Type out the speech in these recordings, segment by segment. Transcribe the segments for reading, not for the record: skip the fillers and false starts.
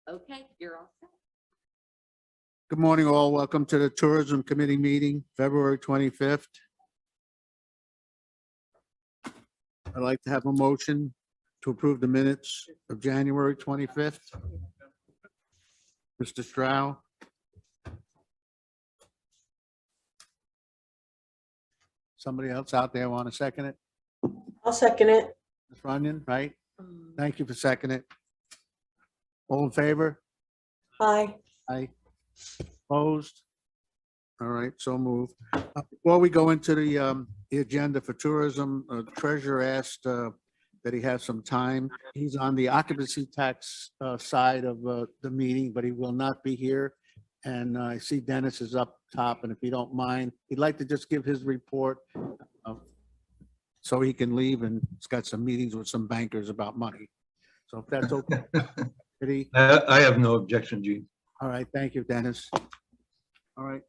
Okay, you're all set. Good morning, all. Welcome to the Tourism Committee meeting, February 25th. I'd like to have a motion to approve the minutes of January 25th. Mr. Stroud. Somebody else out there want to second it? I'll second it. Ms. Runyon, right? Thank you for seconding it. All in favor? Aye. Aye. Opposed? All right, so moved. Before we go into the agenda for tourism, Treasurer asked that he has some time. He's on the occupancy tax side of the meeting, but he will not be here. And I see Dennis is up top, and if you don't mind, he'd like to just give his report so he can leave, and he's got some meetings with some bankers about money. So if that's okay. I have no objection, Gene. All right, thank you, Dennis. All right,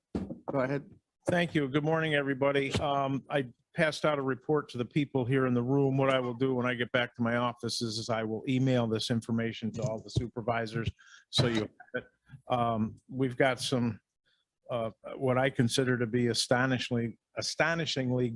go ahead. Thank you. Good morning, everybody. I passed out a report to the people here in the room. What I will do when I get back to my office is I will email this information to all the supervisors, so you have it. We've got some what I consider to be astonishingly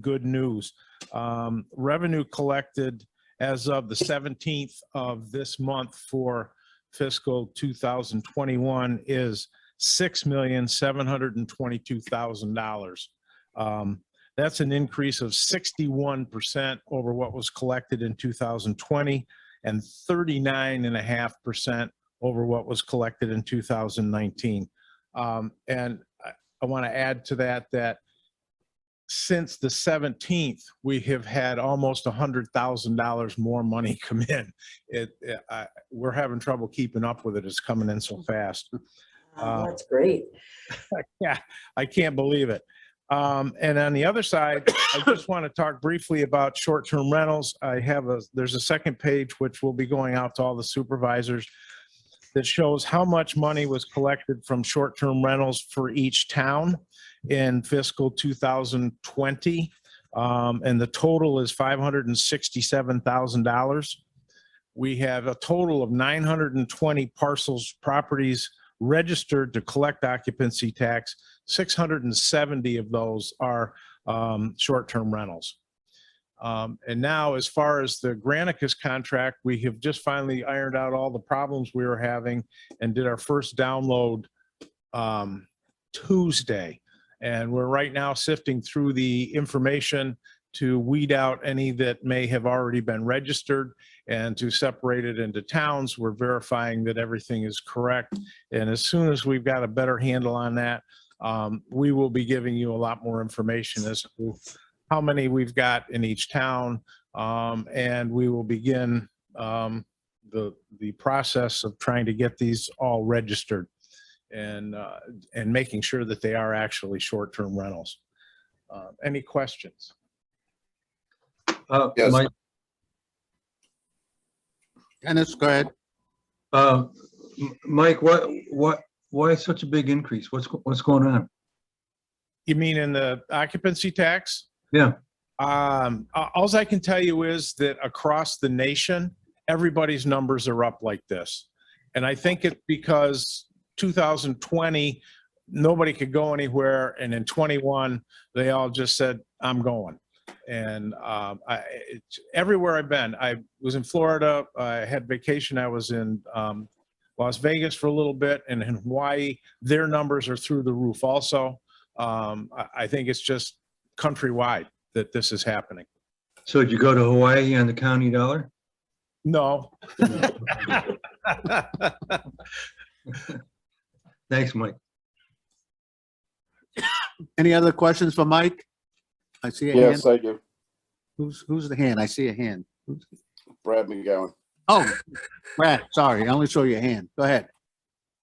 good news. Revenue collected as of the 17th of this month for fiscal 2021 is $6,722,000. That's an increase of 61% over what was collected in 2020 and 39.5% over what was collected in 2019. And I want to add to that since the 17th, we have had almost $100,000 more money come in. We're having trouble keeping up with it. It's coming in so fast. That's great. Yeah, I can't believe it. And on the other side, I just want to talk briefly about short-term rentals. There's a second page which will be going out to all the supervisors that shows how much money was collected from short-term rentals for each town in fiscal 2020. And the total is $567,000. We have a total of 920 parcels, properties registered to collect occupancy tax. 670 of those are short-term rentals. And now, as far as the Granicus contract, we have just finally ironed out all the problems we were having and did our first download Tuesday. And we're right now sifting through the information to weed out any that may have already been registered and to separate it into towns. We're verifying that everything is correct. And as soon as we've got a better handle on that, we will be giving you a lot more information as to how many we've got in each town. And we will begin the process of trying to get these all registered and making sure that they are actually short-term rentals. Any questions? Yes. Dennis, go ahead. Mike, why such a big increase? What's going on? You mean in the occupancy tax? Yeah. All I can tell you is that across the nation, everybody's numbers are up like this. And I think it's because 2020, nobody could go anywhere. And in 21, they all just said, I'm going. And everywhere I've been, I was in Florida, I had vacation. I was in Las Vegas for a little bit, and in Hawaii, their numbers are through the roof also. I think it's just countrywide that this is happening. So did you go to Hawaii on the county dollar? No. Thanks, Mike. Any other questions for Mike? I see a Yes, hand. I do. Who's the hand? I see a hand. Brad McGowan. Oh, Brad, sorry, I only saw your hand. Go ahead.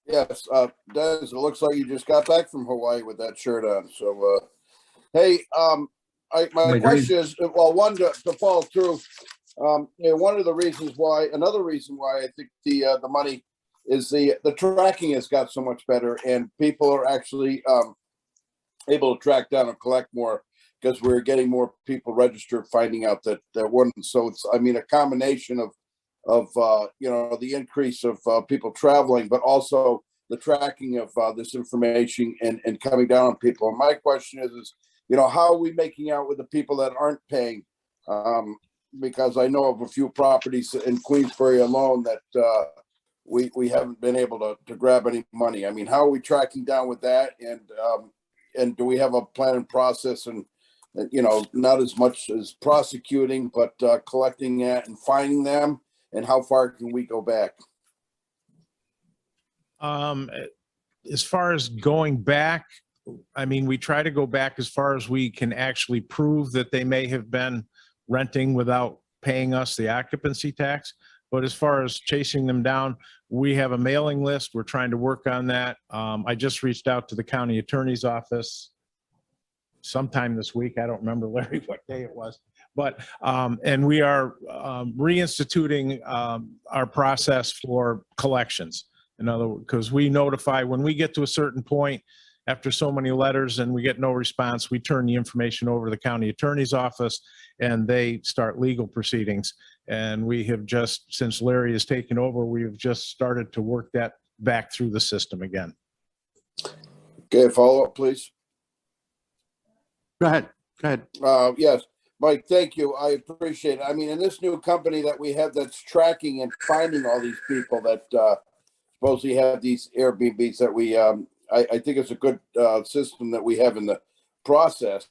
Yes, Dennis, it looks like you just got back from Hawaii with that shirt on. So, hey, my question is, well, one to follow through. One of the reasons why, another reason why I think the money is the tracking has got so much better, and people are actually able to track down and collect more because we're getting more people registered, finding out that there weren't. So it's, I mean, a combination the increase of people traveling, but also the tracking of this information and coming down on people. And my question is, how are we making out with the people that aren't paying? Because I know of a few properties in Queensbury alone that we haven't been able to grab any money. I mean, how are we tracking down with that? And do we have a plan and process, and not as much as prosecuting, but collecting that and finding them? And how far can we go back? As far as going back, I mean, we try to go back as far as we can actually prove that they may have been renting without paying us the occupancy tax. But as far as chasing them down, we have a mailing list. We're trying to work on that. I just reached out to the county attorney's office sometime this week. I don't remember, Larry, what day it was. But, and we are reinstituting our process for collections. In other words, because we notify when we get to a certain point after so many letters and we get no response, we turn the information over to the county attorney's office and they start legal proceedings. And we have just, since Larry has taken over, we've just started to work that back through the system again. Okay, follow up, please. Go ahead. Go ahead. Yes, Mike, thank you. I appreciate it. I mean, in this new company that we have that's tracking and finding all these people that supposedly have these Airbnbs that we, I think it's a good system that we have in the process.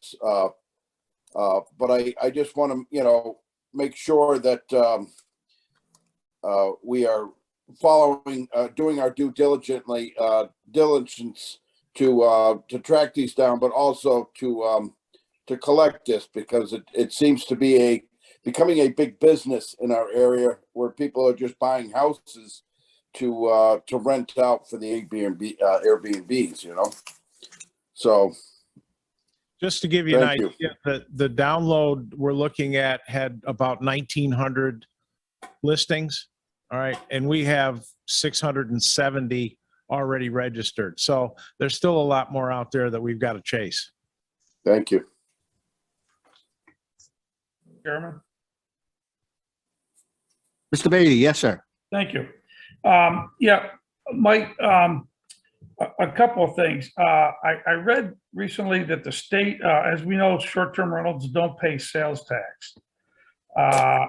But I just want to, make sure that we are following, doing our due diligence to track these down, but also to collect this, because it seems to be becoming a big business in our area where people are just buying houses to rent out for the Airbnbs, So Just to give you an Thank you. idea, the download we're looking at had about 1,900 listings. All right. And we have 670 already registered. So there's still a lot more out there that we've got to chase. thank you. Chairman, Mr. Beatty, yes, sir. thank you. Yeah, Mike, a couple of things. I read recently that the state, as we know, short-term rentals don't pay sales tax.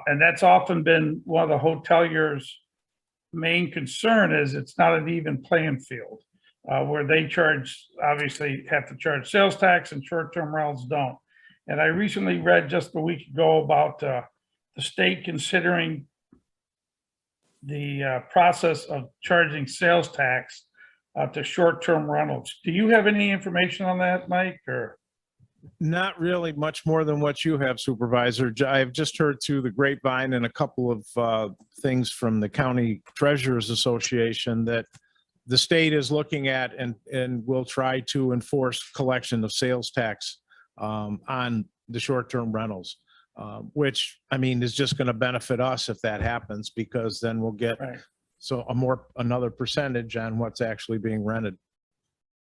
And that's often been one of the hoteliers' main concern, is it's not an even playing field, where they obviously have to charge sales tax and short-term rentals don't. And I recently read just a week ago about the state considering the process of charging sales tax to short-term rentals. Do you have any information on that, Mike, or? Not really much more than what you have, Supervisor. I've just heard through the grapevine and a couple of things from the County Treasurers Association that the state is looking at and will try to enforce collection of sales tax on the short-term rentals, which, I mean, is just going to benefit us if that happens, because then we'll get Right. another percentage on what's actually being rented.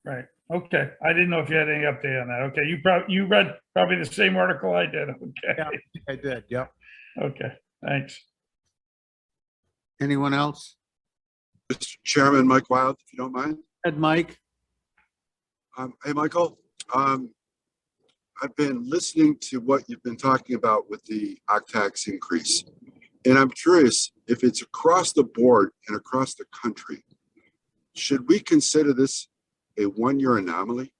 Right. Okay. I didn't know if you had any update on that. Okay. You read probably the same article I did. Okay. Yeah. I did. Yep. Okay. Thanks. Anyone else? Mr. Chairman, Mike Wild, if you don't mind. Ed, Mike? Hey, Michael. I've been listening to what you've been talking about with the tax increase. And I'm curious if it's across the board and across the country, should we consider this a one-year anomaly?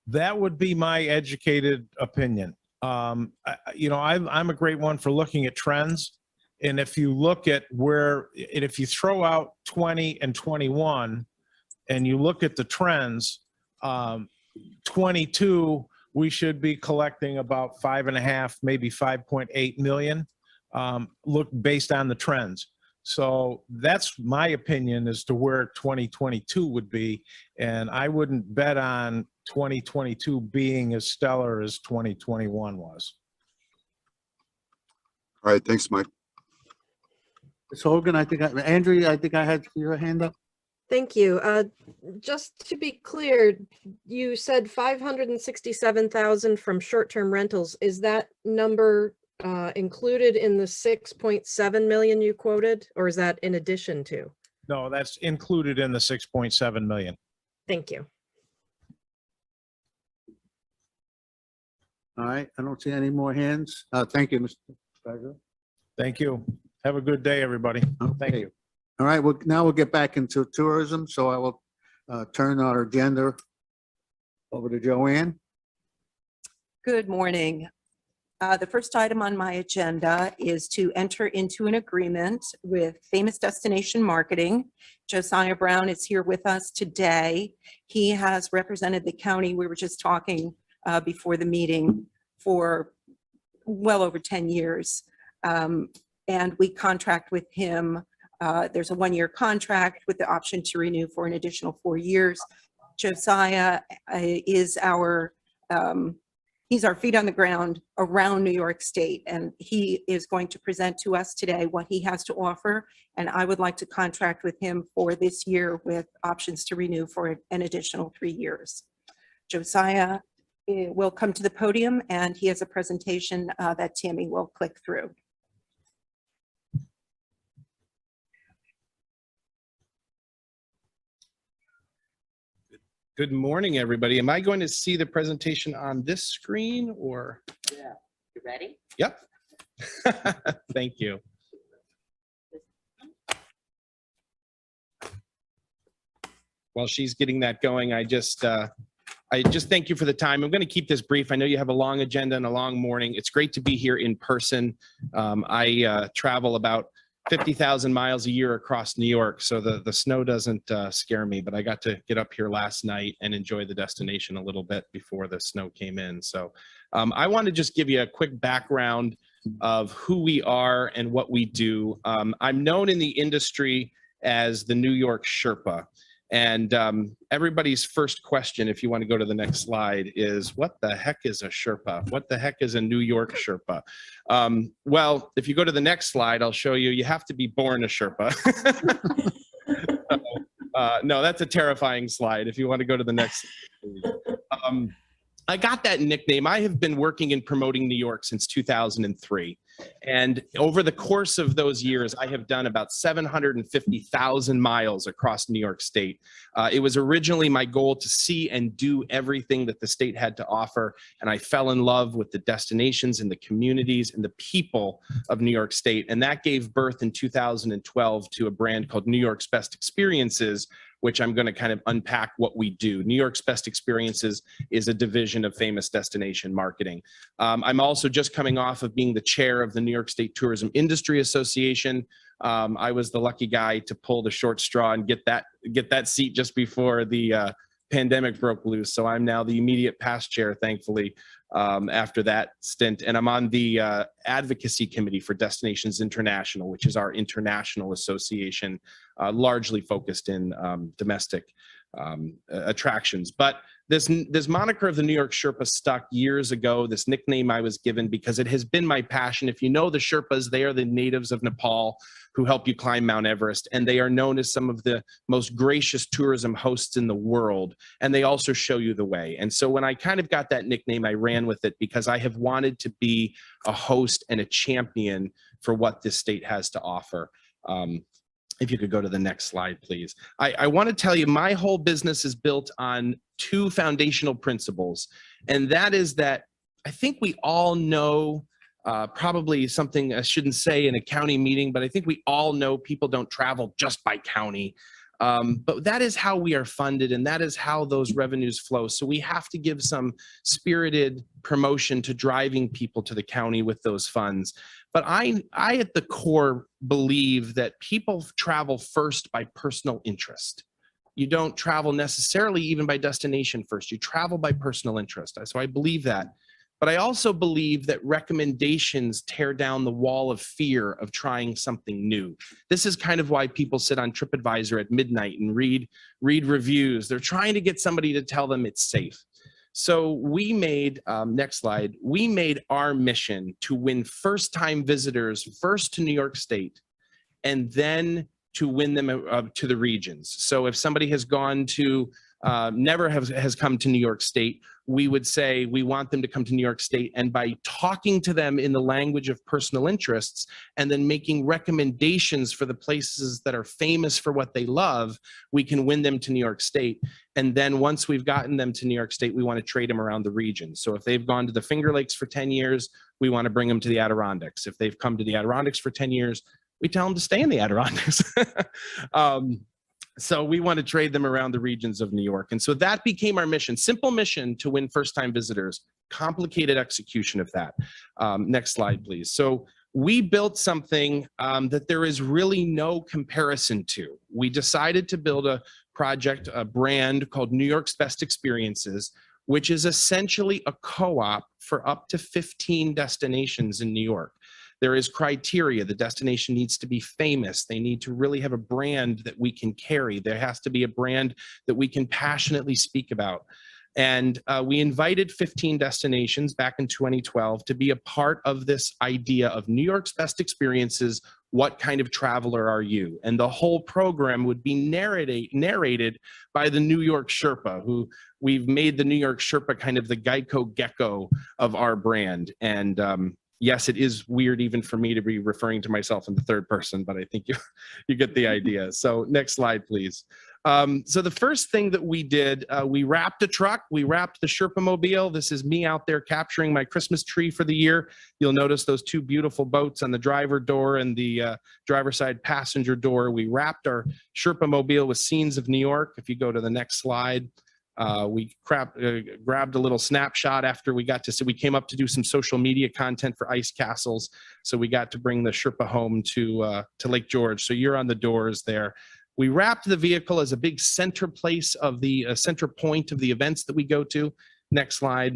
That would be my educated opinion. I'm a great one for looking at trends. And if you look at if you throw out 20 and 21 and you look at the trends, 22, we should be collecting about 5.5, maybe 5.8 million, based on the trends. So that's my opinion as to where 2022 would be. And I wouldn't bet on 2022 being as stellar as 2021 was. All right, thanks, Mike. Ms. Hogan, Andrea, I think I had your hand up. Thank you. Just to be clear, you said 567,000 from short-term rentals. Is that number included in the 6.7 million you quoted, or is that in addition to? No, that's included in the 6.7 million. Thank you. All right, I don't see any more hands. Thank you, Mr. Treasurer. Thank you. Have a good day, everybody. Thank Okay. you. All right, well, now we'll get back into tourism, so I will turn our agenda over to Joanne. Good morning. The first item on my agenda is to enter into an agreement with Famous Destination Marketing. Josiah Brown is here with us today. He has represented the county, we were just talking before the meeting, for well over 10 years. And we contract with him. There's a one-year contract with the option to renew for an additional 4 years. Josiah is he's our feet on the ground around New York State, and he is going to present to us today what he has to offer. And I would like to contract with him for this year with options to renew for an additional 3 years. Josiah will come to the podium, and he has a presentation that Tammy will click through. Good morning, everybody. Am I going to see the presentation on this screen or? Yeah. You ready? Yep. Thank you. While she's getting that going, I just thank you for the time. I'm going to keep this brief. I know you have a long agenda and a long morning. It's great to be here in person. I travel about 50,000 miles a year across New York, so the snow doesn't scare me, but I got to get up here last night and enjoy the destination a little bit before the snow came in. So I want to just give you a quick background of who we are and what we do. I'm known in the industry as the New York Sherpa. And everybody's first question, if you want to go to the next slide, is what the heck is a Sherpa? What the heck is a New York Sherpa? Well, if you go to the next slide, I'll show you, you have to be born a Sherpa. No, that's a terrifying slide. If you want to go to the next slide. I got that nickname. I have been working in promoting New York since 2003. And over the course of those years, I have done about 750,000 miles across New York State. It was originally my goal to see and do everything that the state had to offer. And I fell in love with the destinations and the communities and the people of New York State. And that gave birth in 2012 to a brand called New York's Best Experiences, which I'm going to kind of unpack what we do. New York's Best Experiences is a division of Famous Destination Marketing. I'm also just coming off of being the chair of the New York State Tourism Industry Association. I was the lucky guy to pull the short straw and get that seat just before the pandemic broke loose. So I'm now the immediate past chair, thankfully, after that stint. And I'm on the advocacy committee for Destinations International, which is our international association, largely focused in domestic attractions. But this moniker of the New York Sherpa stuck years ago. This nickname I was given because it has been my passion. If you know the Sherpas, they are the natives of Nepal who help you climb Mount Everest, and they are known as some of the most gracious tourism hosts in the world, and they also show you the way. And so when I kind of got that nickname, I ran with it because I have wanted to be a host and a champion for what this state has to offer. If you could go to the next slide, please. I want to tell you, my whole business is built on two foundational principles, and that is that I think we all know, probably something I shouldn't say in a county meeting, but I think we all know people don't travel just by county. But that is how we are funded, and that is how those revenues flow. So we have to give some spirited promotion to driving people to the county with those funds. But I at the core believe that people travel first by personal interest. You don't travel necessarily even by destination first. You travel by personal interest. So I believe that. But I also believe that recommendations tear down the wall of fear of trying something new. This is kind of why people sit on TripAdvisor at midnight and read reviews. They're trying to get somebody to tell them it's safe. So we made, next slide, we made our mission to win first-time visitors first to New York State and then to win them to the regions. So if somebody has gone to never has come to New York State, we would say we want them to come to New York State, and by talking to them in the language of personal interests and then making recommendations for the places that are famous for what they love, we can win them to New York State. And then once we've gotten them to New York State, we want to trade them around the region. So if they've gone to the Finger Lakes for 10 years, we want to bring them to the Adirondacks. If they've come to the Adirondacks for 10 years, we tell them to stay in the Adirondacks. So we want to trade them around the regions of New York. And so that became our mission, simple mission to win first-time visitors, complicated execution of that. Next slide, please. So we built something that there is really no comparison to. We decided to build a project, a brand called New York's Best Experiences, which is essentially a co-op for up to 15 destinations in New York. There is criteria. The destination needs to be famous. They need to really have a brand that we can carry. There has to be a brand that we can passionately speak about. And we invited 15 destinations back in 2012 to be a part of this idea of New York's Best Experiences. What kind of traveler are you? And the whole program would be narrated by the New York Sherpa, who we've made the New York Sherpa kind of the Geico gecko of our brand. And yes, it is weird even for me to be referring to myself in the third person, but I think you get the idea. So next slide, please. So the first thing that we did, we wrapped a truck, we wrapped the Sherpa Mobile. This is me out there capturing my Christmas tree for the year. You'll notice those two beautiful boats on the driver door and the driver side passenger door. We wrapped our Sherpa Mobile with scenes of New York. If you go to the next slide. We grabbed a little snapshot after we got to see, we came up to do some social media content for Ice Castles. So we got to bring the Sherpa home to Lake George. So you're on the doors there. We wrapped the vehicle as a big center place of the center point of the events that we go to. Next slide.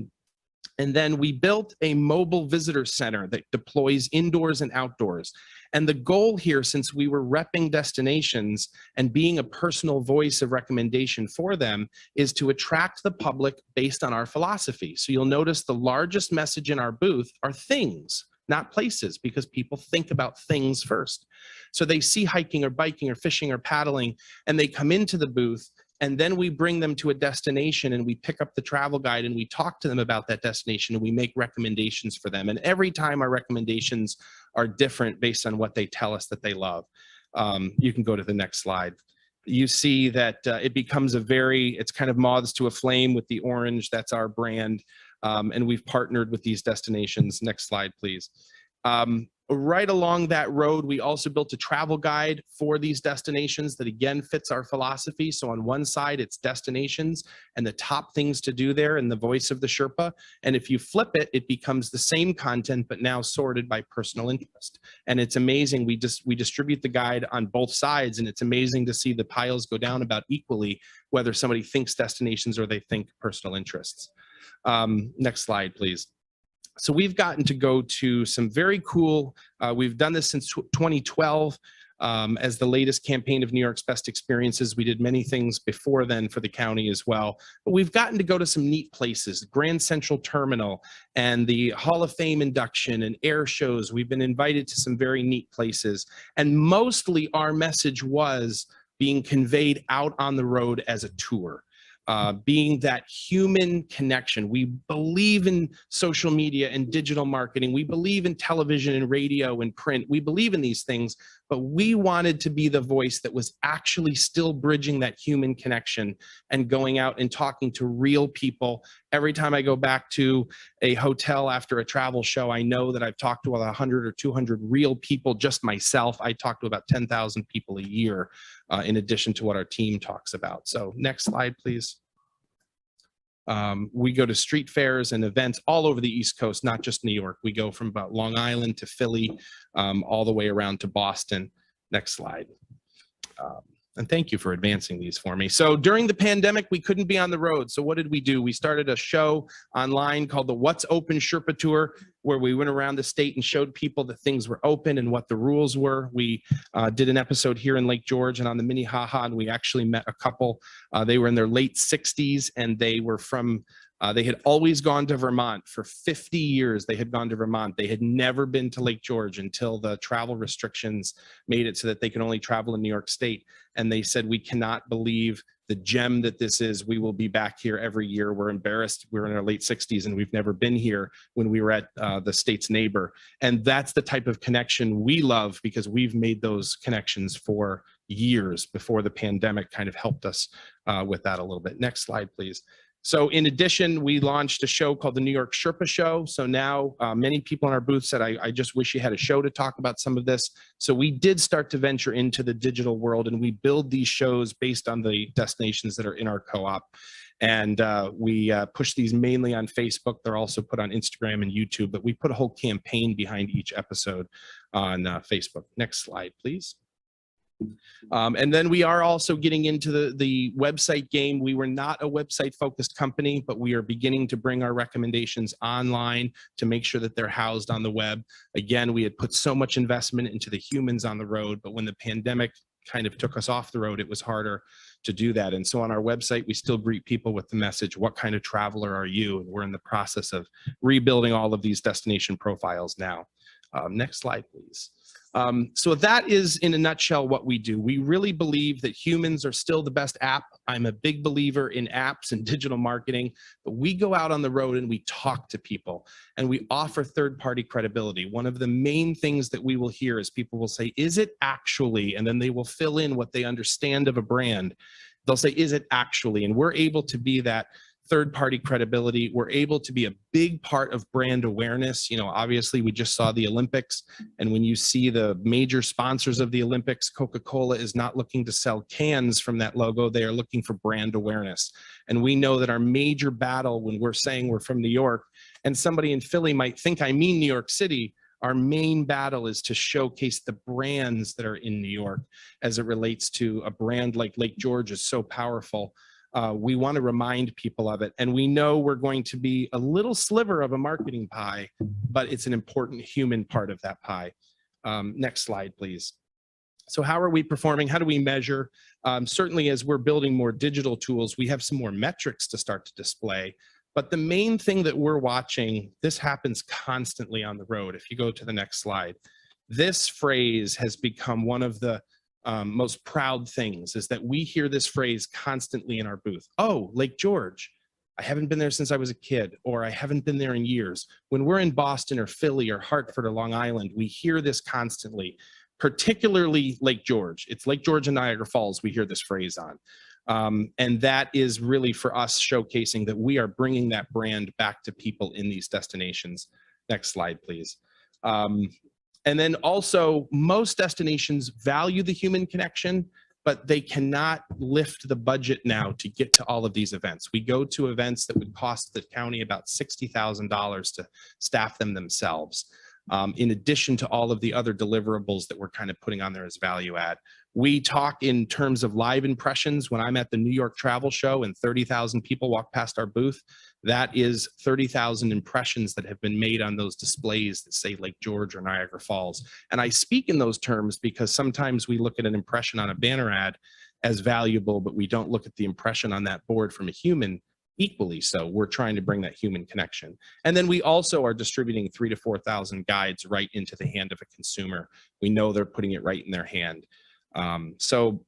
And then we built a mobile visitor center that deploys indoors and outdoors. And the goal here, since we were repping destinations and being a personal voice of recommendation for them, is to attract the public based on our philosophy. So you'll notice the largest message in our booth are things, not places, because people think about things first. So they see hiking or biking or fishing or paddling, and they come into the booth, and then we bring them to a destination and we pick up the travel guide and we talk to them about that destination and we make recommendations for them. And every time our recommendations are different based on what they tell us that they love. You can go to the next slide. You see that it becomes it's kind of moths to a flame with the orange. That's our brand. And we've partnered with these destinations. Next slide, please. Right along that road, we also built a travel guide for these destinations that again fits our philosophy. So on one side, it's destinations and the top things to do there in the voice of the Sherpa. And if you flip it, it becomes the same content, but now sorted by personal interest. And it's amazing. We distribute the guide on both sides, and it's amazing to see the piles go down about equally, whether somebody thinks destinations or they think personal interests. Next slide, please. So we've gotten to go to some very cool, we've done this since 2012 as the latest campaign of New York's Best Experiences. We did many things before then for the county as well, but we've gotten to go to some neat places, Grand Central Terminal and the Hall of Fame induction and air shows. We've been invited to some very neat places, and mostly our message was being conveyed out on the road as a tour. Being that human connection. We believe in social media and digital marketing. We believe in television and radio and print. We believe in these things, but we wanted to be the voice that was actually still bridging that human connection and going out and talking to real people. Every time I go back to a hotel after a travel show, I know that I've talked to 100 or 200 real people, just myself. I talk to about 10,000 people a year in addition to what our team talks about. So next slide, please. We go to street fairs and events all over the East Coast, not just New York. We go from about Long Island to Philly, all the way around to Boston. Next slide. And thank you for advancing these for me. So during the pandemic, we couldn't be on the road. So what did we do? We started a show online called the What's Open Sherpa Tour, where we went around the state and showed people that things were open and what the rules were. We did an episode here in Lake George and on the Minnehaha, and we actually met a couple. They were in their late 60s, and they were from they had always gone to Vermont. For 50 years, they had gone to Vermont. They had never been to Lake George until the travel restrictions made it so that they could only travel in New York State. And they said, we cannot believe the gem that this is. We will be back here every year. We're embarrassed. We're in our late 60s and we've never been here when we were at the state's neighbor. And that's the type of connection we love because we've made those connections for years before the pandemic kind of helped us with that a little bit. Next slide, please. So in addition, we launched a show called the New York Sherpa Show. So now many people in our booth said, I just wish you had a show to talk about some of this. So we did start to venture into the digital world and we build these shows based on the destinations that are in our co-op. And we push these mainly on Facebook. They're also put on Instagram and YouTube, but we put a whole campaign behind each episode on Facebook. Next slide, please. And then we are also getting into the website game. We were not a website focused company, but we are beginning to bring our recommendations online to make sure that they're housed on the web. Again, we had put so much investment into the humans on the road, but when the pandemic kind of took us off the road, it was harder to do that. And so on our website, we still greet people with the message, what kind of traveler are you? And we're in the process of rebuilding all of these destination profiles now. Next slide, please. So that is in a nutshell what we do. We really believe that humans are still the best app. I'm a big believer in apps and digital marketing, but we go out on the road and we talk to people and we offer third-party credibility. One of the main things that we will hear is people will say, is it actually? And then they will fill in what they understand of a brand. They'll say, is it actually? And we're able to be that third-party credibility. We're able to be a big part of brand awareness. You know, obviously we just saw the Olympics, and when you see the major sponsors of the Olympics, Coca-Cola is not looking to sell cans from that logo. They are looking for brand awareness. And we know that our major battle when we're saying we're from New York, and somebody in Philly might think I mean New York City, our main battle is to showcase the brands that are in New York as it relates to a brand like Lake George is so powerful. We want to remind people of it. And we know we're going to be a little sliver of a marketing pie, but it's an important human part of that pie. Next slide, please. So how are we performing? How do we measure? Certainly as we're building more digital tools, we have some more metrics to start to display. But the main thing that we're watching, this happens constantly on the road. If you go to the next slide, this phrase has become one of the most proud things is that we hear this phrase constantly in our booth. Oh, Lake George, I haven't been there since I was a kid, or I haven't been there in years. When we're in Boston or Philly or Hartford or Long Island, we hear this constantly, particularly Lake George. It's Lake George and Niagara Falls we hear this phrase on. And that is really for us showcasing that we are bringing that brand back to people in these destinations. Next slide, please. And then also, most destinations value the human connection, but they cannot lift the budget now to get to all of these events. We go to events that would cost the county about $60,000 to staff them themselves, in addition to all of the other deliverables that we're kind of putting on there as value add. We talk in terms of live impressions. When I'm at the New York Travel Show and 30,000 people walk past our booth, that is 30,000 impressions that have been made on those displays that say Lake George or Niagara Falls. And I speak in those terms because sometimes we look at an impression on a banner ad as valuable, but we don't look at the impression on that board from a human equally. So we're trying to bring that human connection. And then we also are distributing 3,000 to 4,000 guides right into the hand of a consumer. We know they're putting it right in their hand. So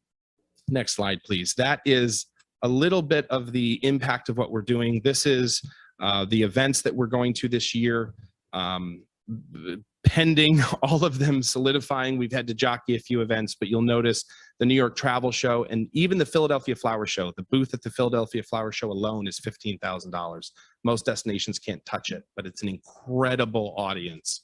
next slide, please. That is a little bit of the impact of what we're doing. This is the events that we're going to this year. Pending all of them solidifying, we've had to jockey a few events, but you'll notice the New York Travel Show and even the Philadelphia Flower Show. The booth at the Philadelphia Flower Show alone is $15,000. Most destinations can't touch it, but it's an incredible audience.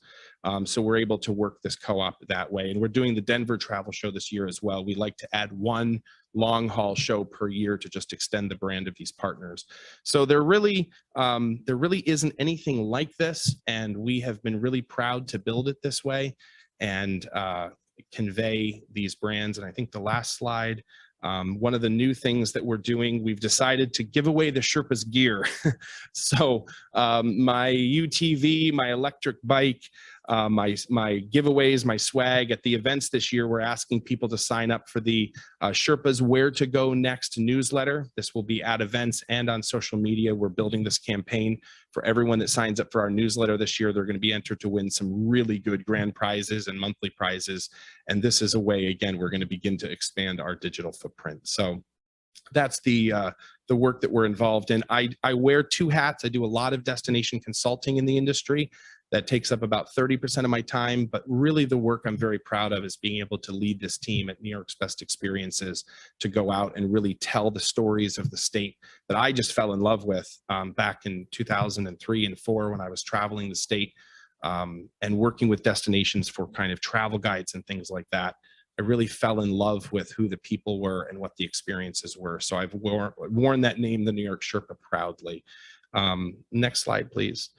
So we're able to work this co-op that way. And we're doing the Denver Travel Show this year as well. We like to add one long haul show per year to just extend the brand of these partners. So there really isn't anything like this. And we have been really proud to build it this way and convey these brands. And I think the last slide, one of the new things that we're doing, we've decided to give away the Sherpa's gear. So my UTV, my electric bike, my giveaways, my swag at the events this year, we're asking people to sign up for the Sherpa's Where to Go Next newsletter. This will be at events and on social media. We're building this campaign for everyone that signs up for our newsletter this year. They're going to be entered to win some really good grand prizes and monthly prizes. And this is a way, again, we're going to begin to expand our digital footprint. So that's the work that we're involved in. I wear two hats. I do a lot of destination consulting in the industry. That takes up about 30% of my time, but really the work I'm very proud of is being able to lead this team at New York's Best Experiences to go out and really tell the stories of the state that I just fell in love with back in 2003 and 4 when I was traveling the state and working with destinations for kind of travel guides and things like that. I really fell in love with who the people were and what the experiences were. So I've worn that name, the New York Sherpa, proudly. Next slide, please.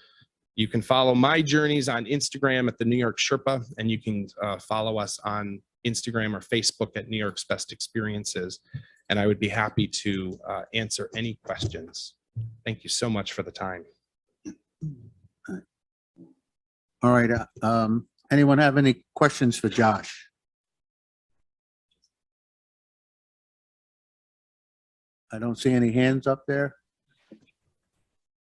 You can follow my journeys on Instagram at the New York Sherpa, and you can follow us on Instagram or Facebook at New York's Best Experiences. And I would be happy to answer any questions. Thank you so much for the time. All right. Anyone have any questions for Josh? I don't see any hands up there.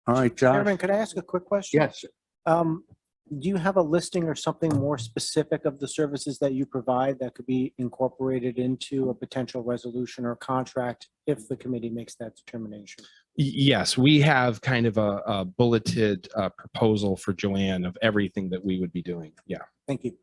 All right, Josh. Chairman, could I ask a quick question? Yes. Do you have a listing or something more specific of the services that you provide that could be incorporated into a potential resolution or contract if the committee makes that determination? Yes, we have kind of a bulleted proposal for Joanne of everything that we would be doing. Yeah. Thank you.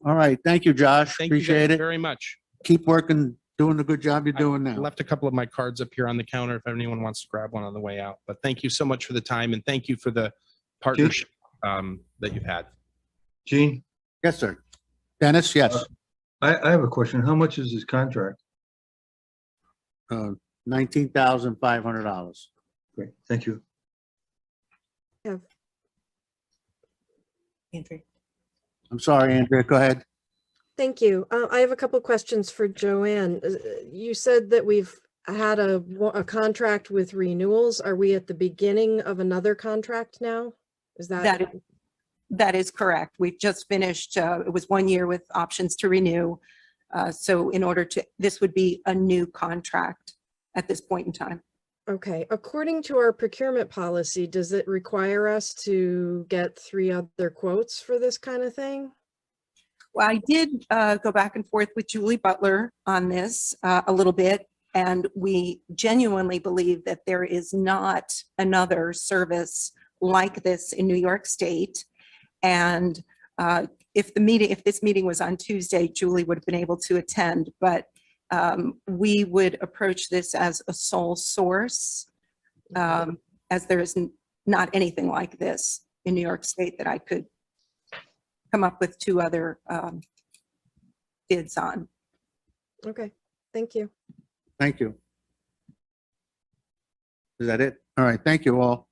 All right. Thank you, Josh. Thank you Appreciate guys it. very much. Keep working, doing the good job you're doing I now. left a couple of my cards up here on the counter if anyone wants to grab one on the way out. But thank you so much for the time and thank you for the partnership that you've had. Gene, Yes, sir. Dennis, yes. I have a question. How much is this contract? $19,500. Great, thank you. Andrew. I'm sorry, Andrea, go ahead. Thank you. I have a couple questions for Joanne. You said that we've had a contract with renewals. Are we at the beginning of another contract now? Is that? That is correct. We've just finished, it was 1 year with options to renew. So in order to, this would be a new contract at this point in time. Okay. According to our procurement policy, does it require us to get 3 other quotes for this kind of thing? Well, I did go back and forth with Julie Butler on this a little bit, and we genuinely believe that there is not another service like this in New York State. And if this meeting was on Tuesday, Julie would have been able to attend, but we would approach this as a sole source, as there is not anything like this in New York State that I could come up with 2 other bids on. Okay. Thank you. Thank you. Is that it? All right. Thank you all.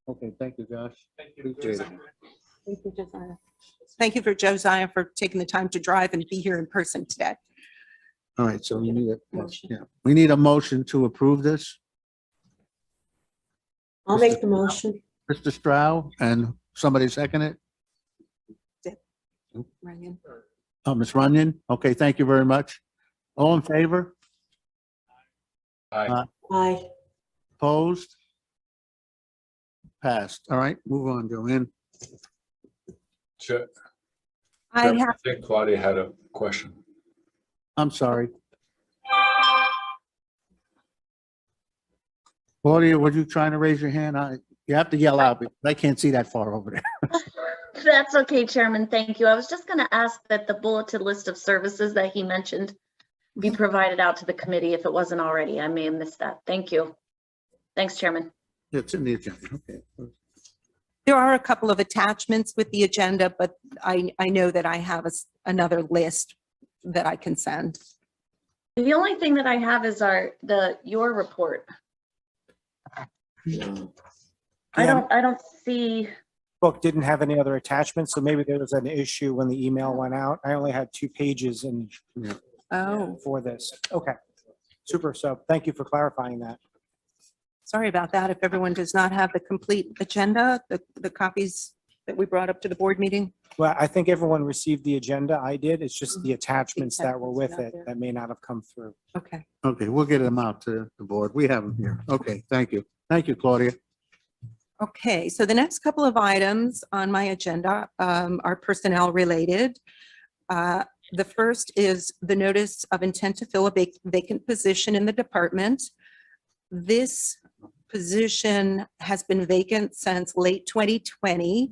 Okay. Thank you, Josh. Thank you. Appreciate it. Thank you, Josiah. Thank you for Josiah for taking the time to drive and be here in person today. All right. So we need we need a motion to approve this. I'll make the motion. Mr. Stroud and somebody second it? Ryan. Ms. Runyon? Okay, thank you very much. All in favor? Aye. Aye. Opposed? Passed. All right, move on, Joanne. I have, think Claudia had a question. I'm sorry. Claudia, were you trying to raise your hand? You have to yell out, but I can't see that far over there. That's okay, Chairman. Thank you. I was just going to ask that the bulleted list of services that he mentioned be provided out to the committee if it wasn't already. I may have missed that. Thank you. Thanks, Chairman. It's in the agenda. Okay. there are a couple of attachments with the agenda, but I know that I have another list that I can send. The only thing that I have is your report. I don't see. Book didn't have any other attachments, so maybe there was an issue when the email went out. I only had 2 pages and for this. Okay, super. So thank you for clarifying that. Sorry about that. If everyone does not have the complete agenda, the copies that we brought up to the board meeting. Well, I think everyone received the agenda. I did. It's just the attachments that were with it that may not have come through. Okay. Okay, we'll get them out to the board. We have them here. Okay, thank you. Thank you, Claudia. Okay, so the next couple of items on my agenda are personnel related. The first is the notice of intent to fill a vacant position in the department. This position has been vacant since late 2020.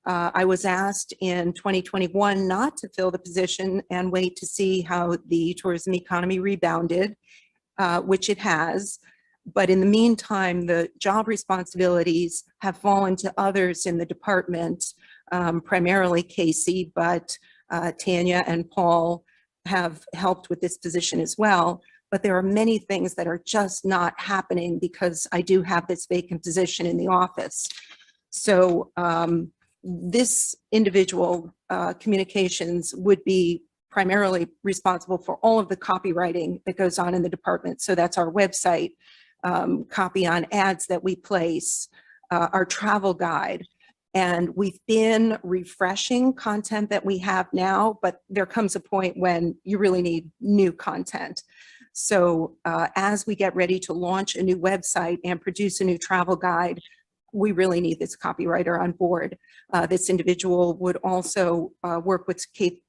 I was asked in 2021 not to fill the position and wait to see how the tourism economy rebounded, which it has. But in the meantime, the job responsibilities have fallen to others in the department, primarily Casey, but Tanya and Paul have helped with this position as well. But there are many things that are just not happening because I do have this vacant position in the office. So this individual, communications, would be primarily responsible for all of the copywriting that goes on in the department. So that's our website, copy on ads that we place, our travel guide. And we've been refreshing content that we have now, but there comes a point when you really need new content. So as we get ready to launch a new website and produce a new travel guide, we really need this copywriter on board. This individual would also work with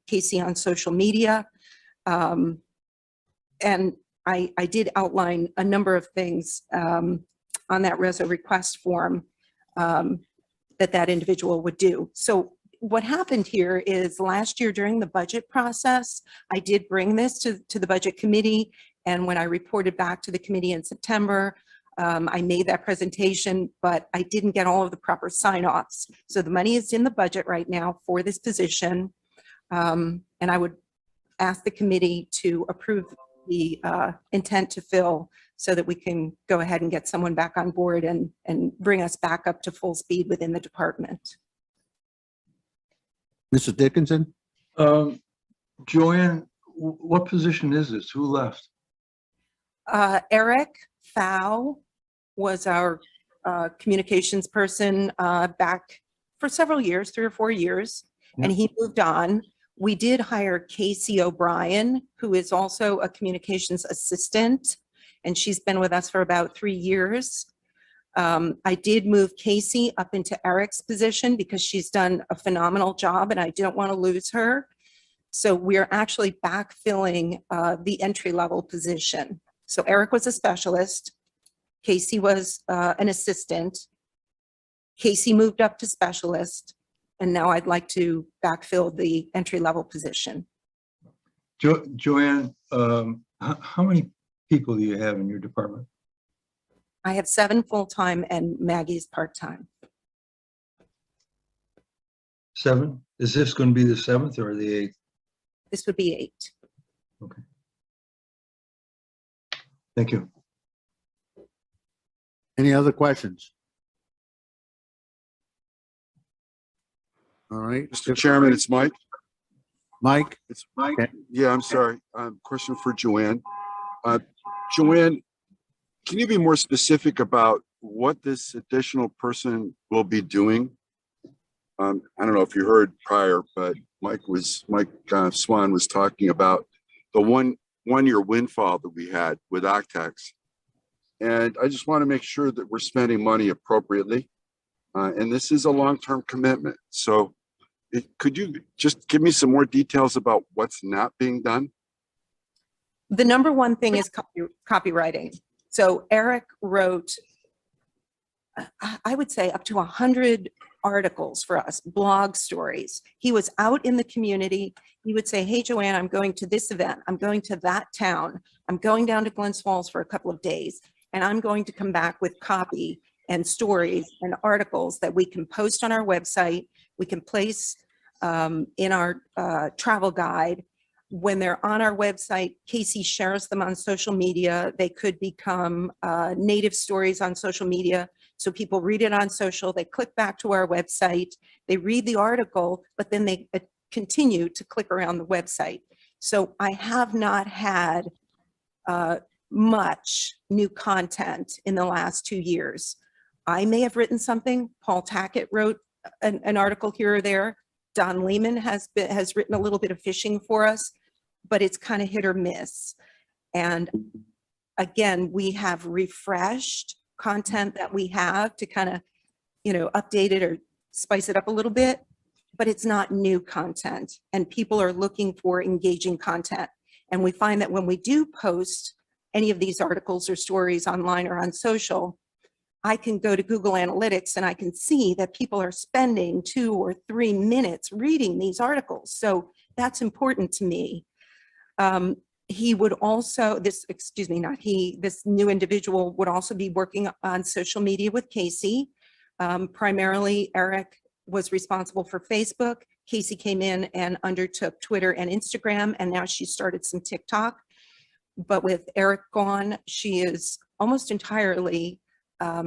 Casey on social media. And I did outline a number of things on that reso request form that individual would do. So what happened here is last year during the budget process, I did bring this to the budget committee. And when I reported back to the committee in September, I made that presentation, but I didn't get all of the proper sign-offs. So the money is in the budget right now for this position. And I would ask the committee to approve the intent to fill so that we can go ahead and get someone back on board and bring us back up to full speed within the department. Mrs. Dickinson? Joanne, what position is this? Who left? Eric Fow was our communications person back for several years, 3 or 4 years, and he moved on. We did hire Casey O'Brien, who is also a communications assistant, and she's been with us for about 3 years. I did move Casey up into Eric's position because she's done a phenomenal job and I don't want to lose her. So we're actually backfilling the entry-level position. So Eric was a specialist. Casey was an assistant. Casey moved up to specialist. And now I'd like to backfill the entry-level position. Joanne, how many people do you have in your department? I have 7 full-time and Maggie's part-time. 7? Is this going to be the 7th or the 8th? This would be 8. Okay. Thank you. Any other questions? All right. Mr. Chairman, it's Mike. Mike? It's Mike. Okay. Yeah, I'm sorry. Question for Joanne. Joanne, can you be more specific about what this additional person will be doing? I don't know if you heard prior, but Mike Swan was talking about the one-year windfall that we had with Octax. And I just want to make sure that we're spending money appropriately. And this is a long-term commitment. So could you just give me some more details about what's not being done? The number one thing is copywriting. So Eric wrote, I would say, up to 100 articles for us, blog stories. He was out in the community. He would say, hey, Joanne, I'm going to this event. I'm going to that town. I'm going down to Glens Falls for a couple of days. And I'm going to come back with copy and stories and articles that we can post on our website. We can place in our travel guide. When they're on our website, Casey shares them on social media. They could become native stories on social media. So people read it on social, they click back to our website, they read the article, but then they continue to click around the website. So I have not had much new content in the last 2 years. I may have written something. Paul Tackett wrote an article here or there. Don Lehman has written a little bit of fishing for us, but it's kind of hit or miss. And again, we have refreshed content that we have to kind of update it or spice it up a little bit, but it's not new content, and people are looking for engaging content. And we find that when we do post any of these articles or stories online or on social, I can go to Google Analytics and I can see that people are spending 2 or 3 minutes reading these articles. So that's important to me. He would also, this new individual would also be working on social media with Casey. Primarily, Eric was responsible for Facebook. Casey came in and undertook Twitter and Instagram, and now she started some TikTok. But with Eric gone, she is almost entirely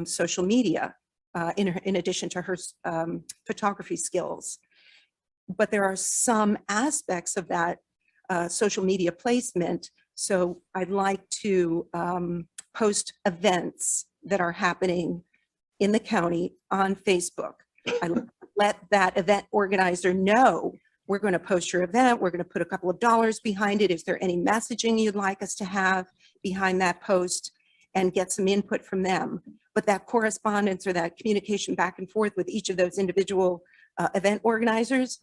social media, in addition to her photography skills. But there are some aspects of that social media placement. So I'd like to post events that are happening in the county on Facebook. I let that event organizer know, we're going to post your event. We're going to put a couple of dollars behind it. Is there any messaging you'd like us to have behind that post? And get some input from them. But that correspondence or that communication back and forth with each of those individual event organizers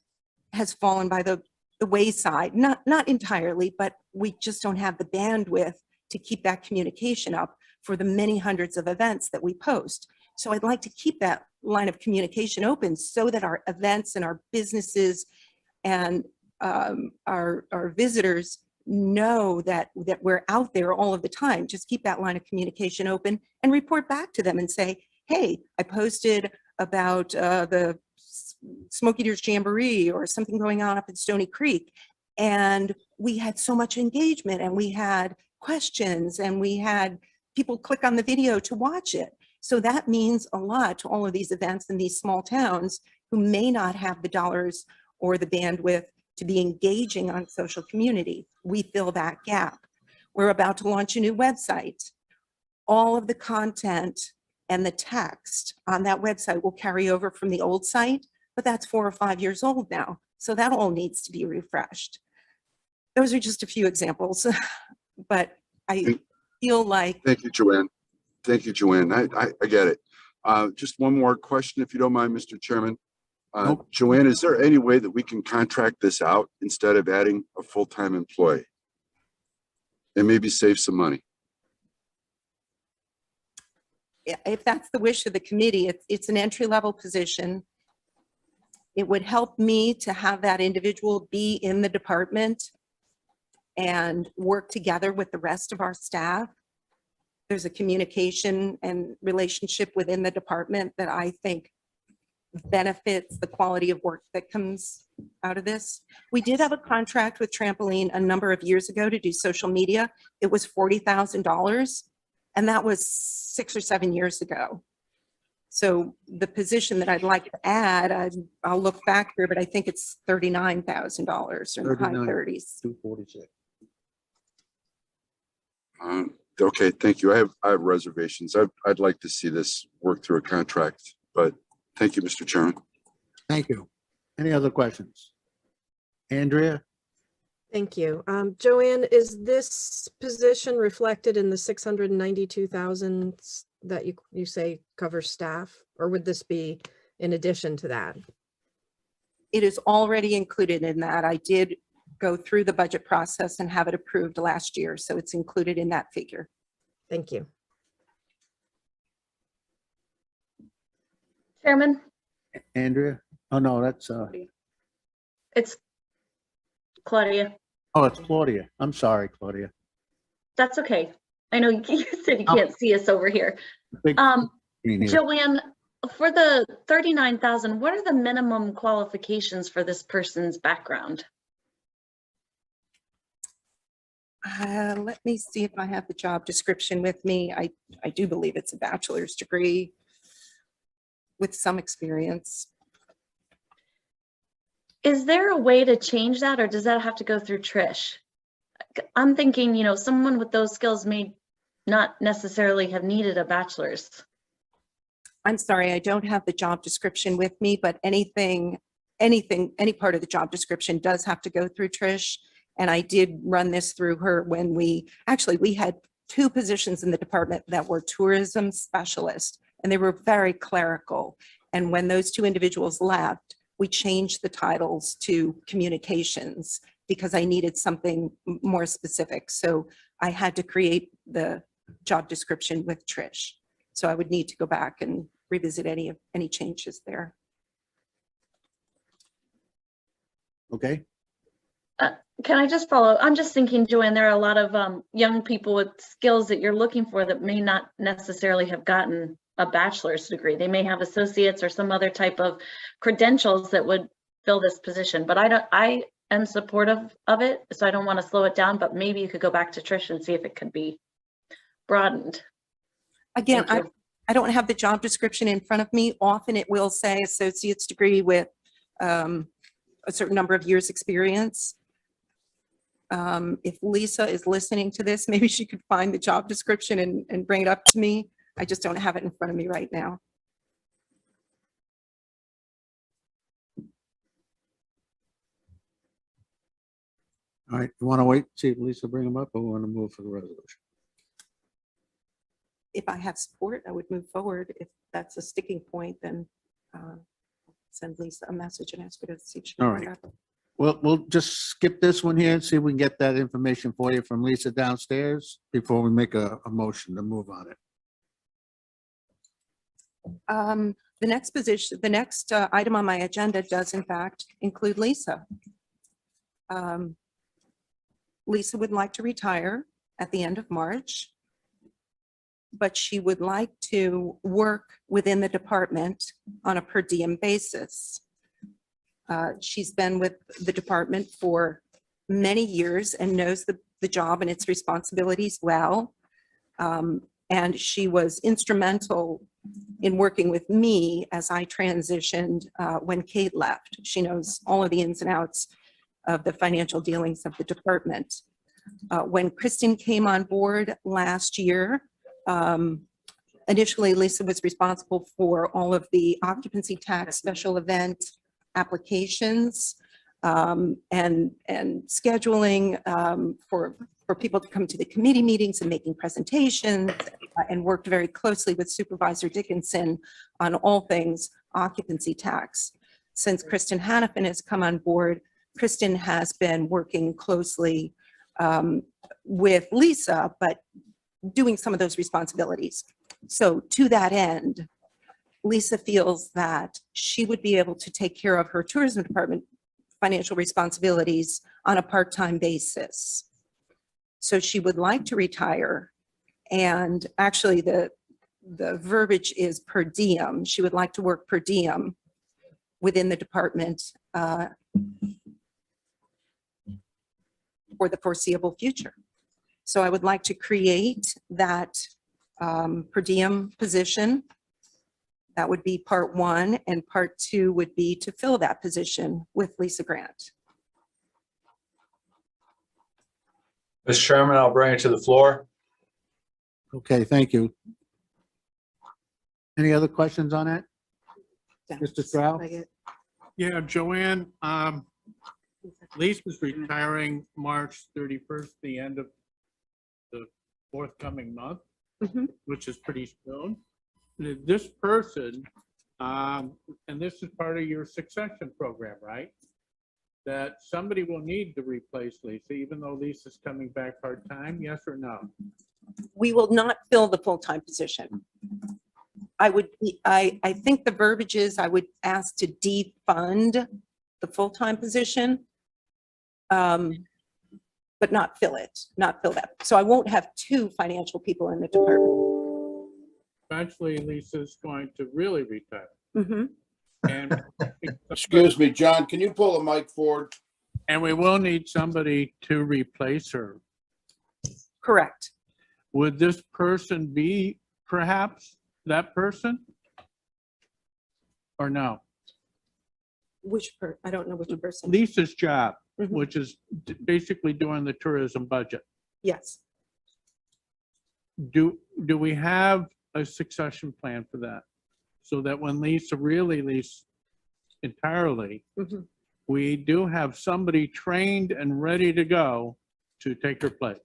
has fallen by the wayside. Not entirely, but we just don't have the bandwidth to keep that communication up for the many hundreds of events that we post. So I'd like to keep that line of communication open so that our events and our businesses and our visitors know that we're out there all of the time. Just keep that line of communication open and report back to them and say, hey, I posted about the Smoky Deer's Jamboree or something going on up in Stony Creek. And we had so much engagement, and we had questions, and we had people click on the video to watch it. So that means a lot to all of these events in these small towns who may not have the dollars or the bandwidth to be engaging on social community. We fill that gap. We're about to launch a new website. All of the content and the text on that website will carry over from the old site, but that's 4 or 5 years old now. So that all needs to be refreshed. Those are just a few examples, but I feel like. Thank you, Joanne. Thank you, Joanne. I get it. Just one more question, if you don't mind, Mr. Chairman. Nope. Joanne, is there any way that we can contract this out instead of adding a full-time employee and maybe save some money? If that's the wish of the committee, it's an entry-level position. It would help me to have that individual be in the department and work together with the rest of our staff. There's a communication and relationship within the department that I think benefits the quality of work that comes out of this. We did have a contract with Trampoline a number of years ago to do social media. It was $40,000, and that was 6 or 7 years ago. So the position that I'd like to add, I'll look back here, but I think it's $39,000 in the high 30s. 246. Okay, thank you. I have reservations. I'd like to see this work through a contract, but thank you, Mr. Chairman. Thank you. Any other questions? Andrea? Thank you. Joanne, is this position reflected in the 692,000 that you say covers staff, or would this be in addition to that? It is already included in that. I did go through the budget process and have it approved last year, so it's included in that figure. Thank you. Chairman, Andrea? Oh, no, that's, it's Claudia. oh, it's Claudia. I'm sorry, Claudia. That's okay. I know you said you can't see us over here. Big screen here. Joanne, for the 39,000, what are the minimum qualifications for this person's background? Let me see if I have the job description with me. I do believe it's a bachelor's degree with some experience. Is there a way to change that, or does that have to go through Trish? I'm thinking, someone with those skills may not necessarily have needed a bachelor's. I'm sorry, I don't have the job description with me, but any part of the job description does have to go through Trish. And I did run this through her when we had 2 positions in the department that were tourism specialists, and they were very clerical. And when those two individuals left, we changed the titles to communications because I needed something more specific. So I had to create the job description with Trish. So I would need to go back and revisit any changes there. Okay, Can I just follow? I'm just thinking, Joanne, there are a lot of young people with skills that you're looking for that may not necessarily have gotten a bachelor's degree. They may have associates or some other type of credentials that would fill this position. But I am supportive of it, so I don't want to slow it down, but maybe you could go back to Trish and see if it could be broadened. Again, Thank you. I don't have the job description in front of me. Often it will say associate's degree with a certain number of years experience. If Lisa is listening to this, maybe she could find the job description and bring it up to me. I just don't have it in front of me right now. all right. You want to wait, see if Lisa bring them up, or we want to move for the resolution? If I have support, I would move forward. If that's a sticking point, then send Lisa a message and ask her to see if she can All bring right. it up. We'll just skip this one here and see if we can get that information for you from Lisa downstairs before we make a motion to move on it. The next position, the next item on my agenda does in fact include Lisa. Lisa would like to retire at the end of March, but she would like to work within the department on a per diem basis. She's been with the department for many years and knows the job and its responsibilities well. And she was instrumental in working with me as I transitioned when Kate left. She knows all of the ins and outs of the financial dealings of the department. When Kristen came on board last year, initially Lisa was responsible for all of the occupancy tax special event applications and scheduling for people to come to the committee meetings and making presentations, and worked very closely with Supervisor Dickinson on all things occupancy tax. Since Kristen Hannafin has come on board, Kristen has been working closely with Lisa, but doing some of those responsibilities. So to that end, Lisa feels that she would be able to take care of her tourism department financial responsibilities on a part-time basis. So she would like to retire, and actually the verbiage is per diem. She would like to work per diem within the department for the foreseeable future. So I would like to create that per diem position. That would be part one, and part two would be to fill that position with Lisa Grant. Mr. Chairman, I'll bring it to the floor. Okay, thank you. Any other questions on that? Mr. Stroud? Yeah, Joanne, Lisa's retiring March 31st, the end of the forthcoming month, which is pretty soon. This person, and this is part of your succession program, right? That somebody will need to replace Lisa, even though Lisa's coming back part-time, yes or no? We will not fill the full-time position. I think the verbiage is I would ask to defund the full-time position, but not fill it, not fill that. So I won't have two financial people in the department. Eventually, Lisa's going to really retire. And Excuse me, John, can you pull the mic forward? And we will need somebody to replace her. Correct. Would this person be perhaps that person? Or no? I don't know which person. Lisa's job, which is basically doing the tourism budget. Yes. Do we have a succession plan for that? So that when Lisa really leaves entirely, we do have somebody trained and ready to go to take her place.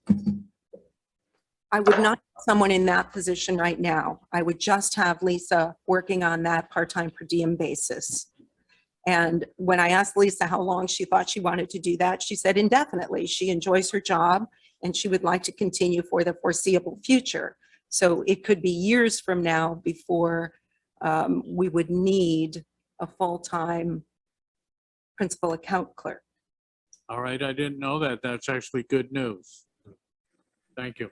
I would not have someone in that position right now. I would just have Lisa working on that part-time per diem basis. And when I asked Lisa how long she thought she wanted to do that, she said indefinitely. She enjoys her job and she would like to continue for the foreseeable future. So it could be years from now before we would need a full-time principal account clerk. All right, I didn't know that. That's actually good news. Thank you.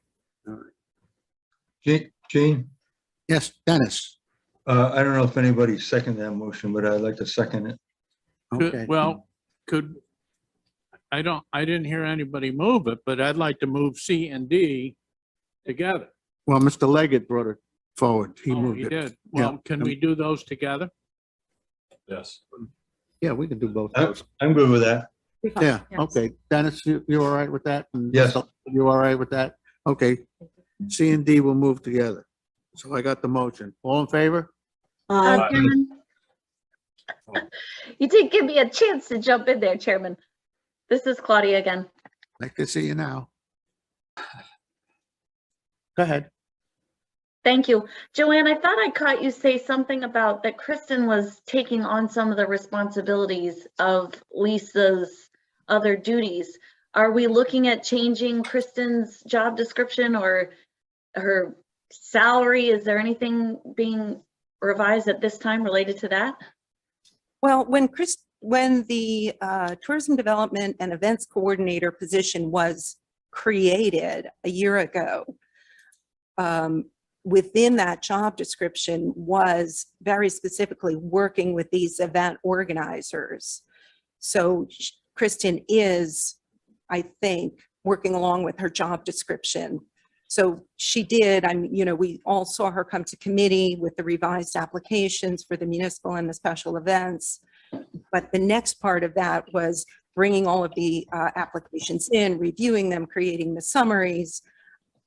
Gene, Yes, Dennis. I don't know if anybody seconded that motion, but I'd like to second it. Okay. Well, I didn't hear anybody move it, but I'd like to move C and D together. Well, Mr. Leggett brought it forward. He Oh, moved he it. did. Yeah. Well, can we do those together? Yes. Yeah, we can do both. I'm good with that. Yeah, Yes. okay. Dennis, you all right with that? And Yes. Mr. You all right with that? Okay. C and D will move together. So I got the motion. All in favor? Chairman, you did give me a chance to jump in there, Chairman. This is Claudia again. I can see you now. Go ahead. Thank you. Joanne, I thought I caught you say something about that Kristen was taking on some of the responsibilities of Lisa's other duties. Are we looking at changing Kristen's job description or her salary? Is there anything being revised at this time related to that? Well, when the tourism development and events coordinator position was created a year ago, within that job description was very specifically working with these event organizers. So Kristen is, I think, working along with her job description. So she did, we all saw her come to committee with the revised applications for the municipal and the special events. But the next part of that was bringing all of the applications in, reviewing them, creating the summaries.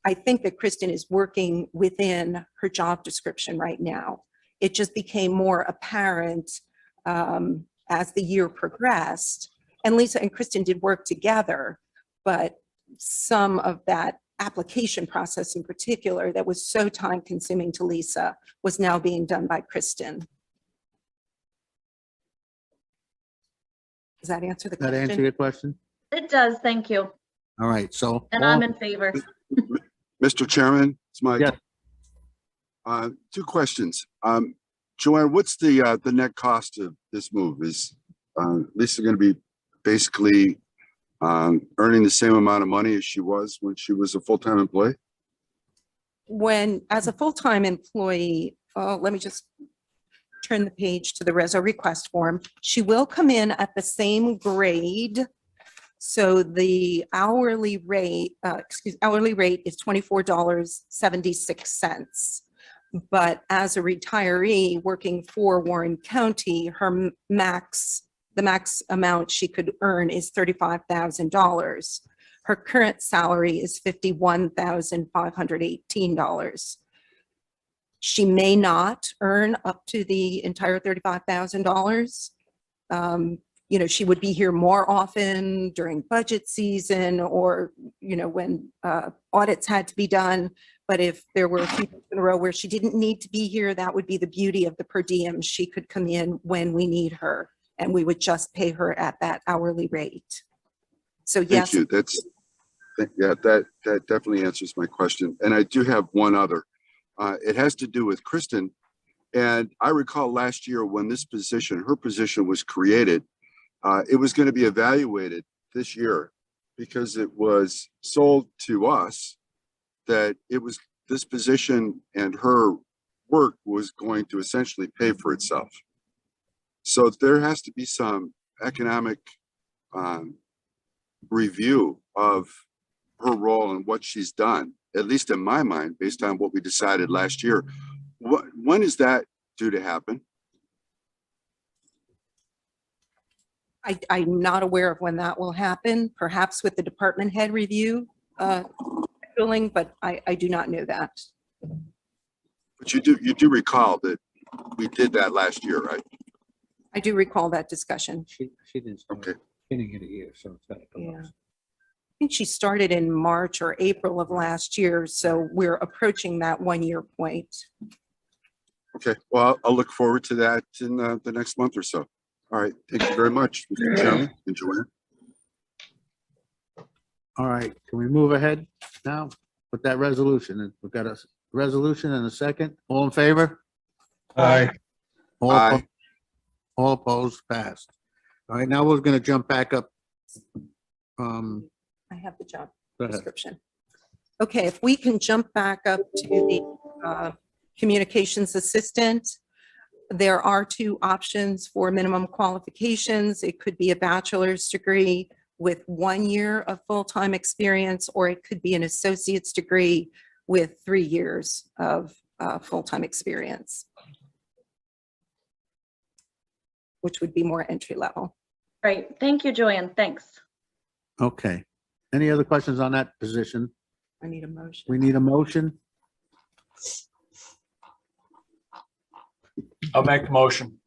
I think that Kristen is working within her job description right now. It just became more apparent as the year progressed. And Lisa and Kristen did work together, but some of that application process in particular that was so time consuming to Lisa was now being done by Kristen. Does that answer the That question? answer your question? It does, thank you. All right, so. And I'm in favor. Mr. Chairman, it's Mike. Yeah. Two questions. Joanne, what's the net cost of this move? Is Lisa going to be basically earning the same amount of money as she was when she was a full-time employee? As a full-time employee, let me just turn the page to the reso request form. She will come in at the same grade. So the hourly rate is $24.76. But as a retiree working for Warren County, the max amount she could earn is $35,000. Her current salary is $51,518. She may not earn up to the entire $35,000. She would be here more often during budget season or, when audits had to be done. But if there were a few in a row where she didn't need to be here, that would be the beauty of the per diem. She could come in when we need her and we would just pay her at that hourly rate. So yes. Thank you. That definitely answers my question. And I do have one other. It has to do with Kristen. And I recall last year when her position was created, it was going to be evaluated this year because it was sold to us that this position and her work was going to essentially pay for itself. So there has to be some economic review of her role and what she's done, at least in my mind, based on what we decided last year. When is that due to happen? I'm not aware of when that will happen, perhaps with the department head review scheduling, but I do not know that. But you do recall that we did that last year, right? I do recall that discussion. She didn't. Okay. She didn't get a year, so it's got to come Yeah. up. think she started in March or April of last year, so we're approaching that 1-year point. Okay, well, I'll look forward to that in the next month or so. All right, thank you very much, Mr. Chairman and Joanne. All right, can we move ahead now with that resolution? And we've got a resolution and a second. All in favor? Aye. All Aye. opposed? All opposed, passed. All right, now we're gonna jump back up. I have the job Go ahead. description. Okay, if we can jump back up to the communications assistant, there are 2 options for minimum qualifications. It could be a bachelor's degree with 1 year of full-time experience, or it could be an associate's degree with 3 years of full-time experience, which would be more entry level. Right. Thank you, Joanne. Thanks. Okay. Any other questions on that position? I need a motion. We need a motion. I'll make the motion.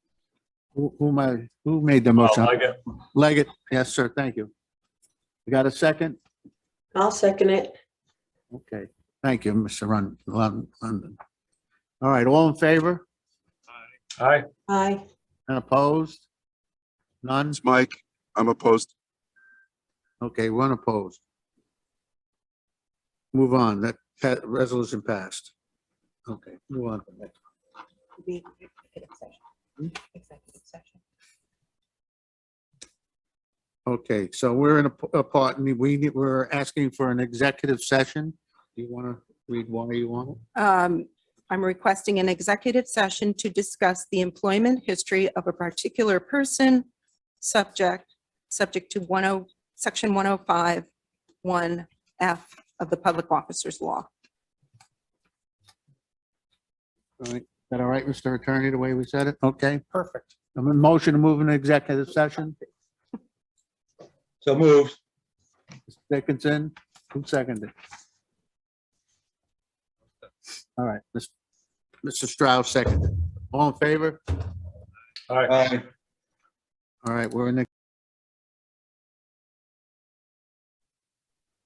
Who made the I'll motion? like it. Leggett. Yes, sir. Thank you. We got a second? I'll second it. Okay. Thank you, Mr. London. All right, all in favor Aye. Aye. and opposed? None? It's Mike. I'm opposed. Okay, one opposed. Move on. That resolution passed. Okay, move on. to the next. Okay, so we're in a part, and we're asking for an executive session. Do you want to read why you want it? I'm requesting an executive session to discuss the employment history of a particular person, subject to Section 105, 1F of the Public Officers Law. All right, is that all right, Mr. Attorney, the way we said it? Okay, Perfect. I'm in motion to move in executive session. So moved. Mr. Dickinson, who seconded? All right, Mr. Strauss seconded. All in favor? Aye. All right, we're in the,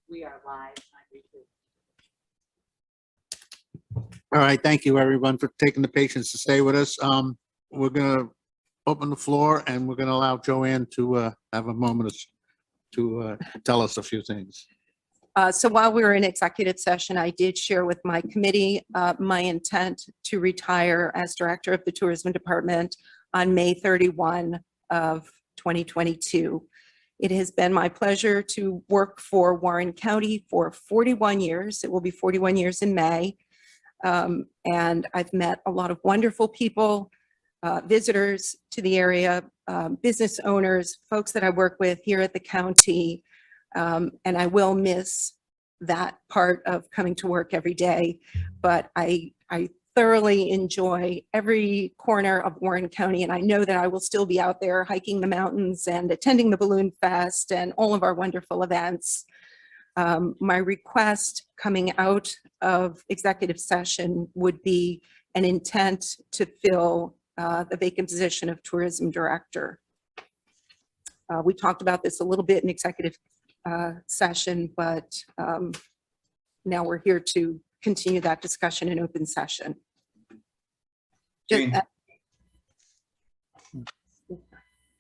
We are live. all right, thank you, everyone, for taking the patience to stay with us. We're gonna open the floor and we're gonna allow Joanne to have a moment to tell us a few things. So while we were in executive session, I did share with my committee my intent to retire as director of the tourism department on May 31 of 2022. It has been my pleasure to work for Warren County for 41 years. It will be 41 years in May. And I've met a lot of wonderful people, visitors to the area, business owners, folks that I work with here at the county. And I will miss that part of coming to work every day, but I thoroughly enjoy every corner of Warren County, and I know that I will still be out there hiking the mountains and attending the Balloon Fest and all of our wonderful events. My request coming out of executive session would be an intent to fill the vacant position of tourism director. We talked about this a little bit in executive session, but now we're here to continue that discussion in open session. Jane.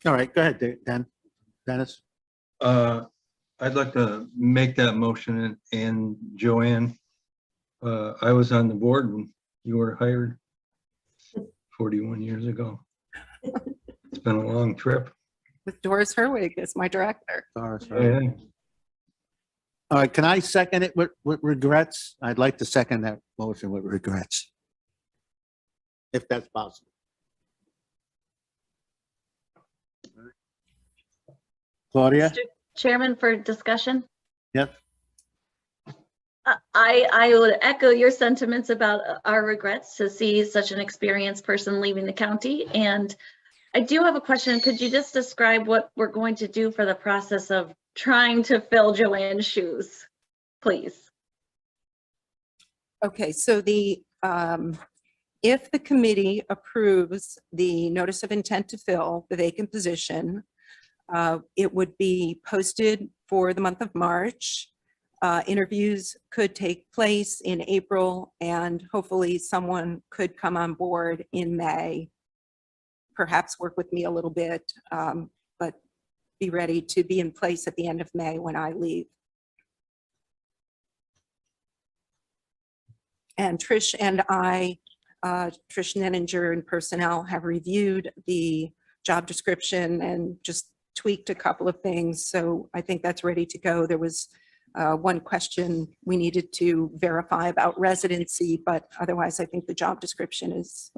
All right, go ahead, Dennis. I'd like to make that motion, and Joanne, I was on the board when you were hired 41 years ago. It's been a long trip. With Doris Herwig as my director. Yeah. All right, can I second it with regrets? I'd like to second that motion with regrets. If that's possible. Claudia? Mr. Chairman, for discussion, Yep. I would echo your sentiments about our regrets to see such an experienced person leaving the county. And I do have a question. Could you just describe what we're going to do for the process of trying to fill Joanne's shoes, please? Okay, so if the committee approves the notice of intent to fill the vacant position, It would be posted for the month of March. Interviews could take place in April, and hopefully someone could come on board in May. Perhaps work with me a little bit, but be ready to be in place at the end of May when I leave. And Trish and I, Trish Nenninger and personnel have reviewed the job description and just tweaked a couple of things. So I think that's ready to go. There was one question we needed to verify about residency, but otherwise I think the job description is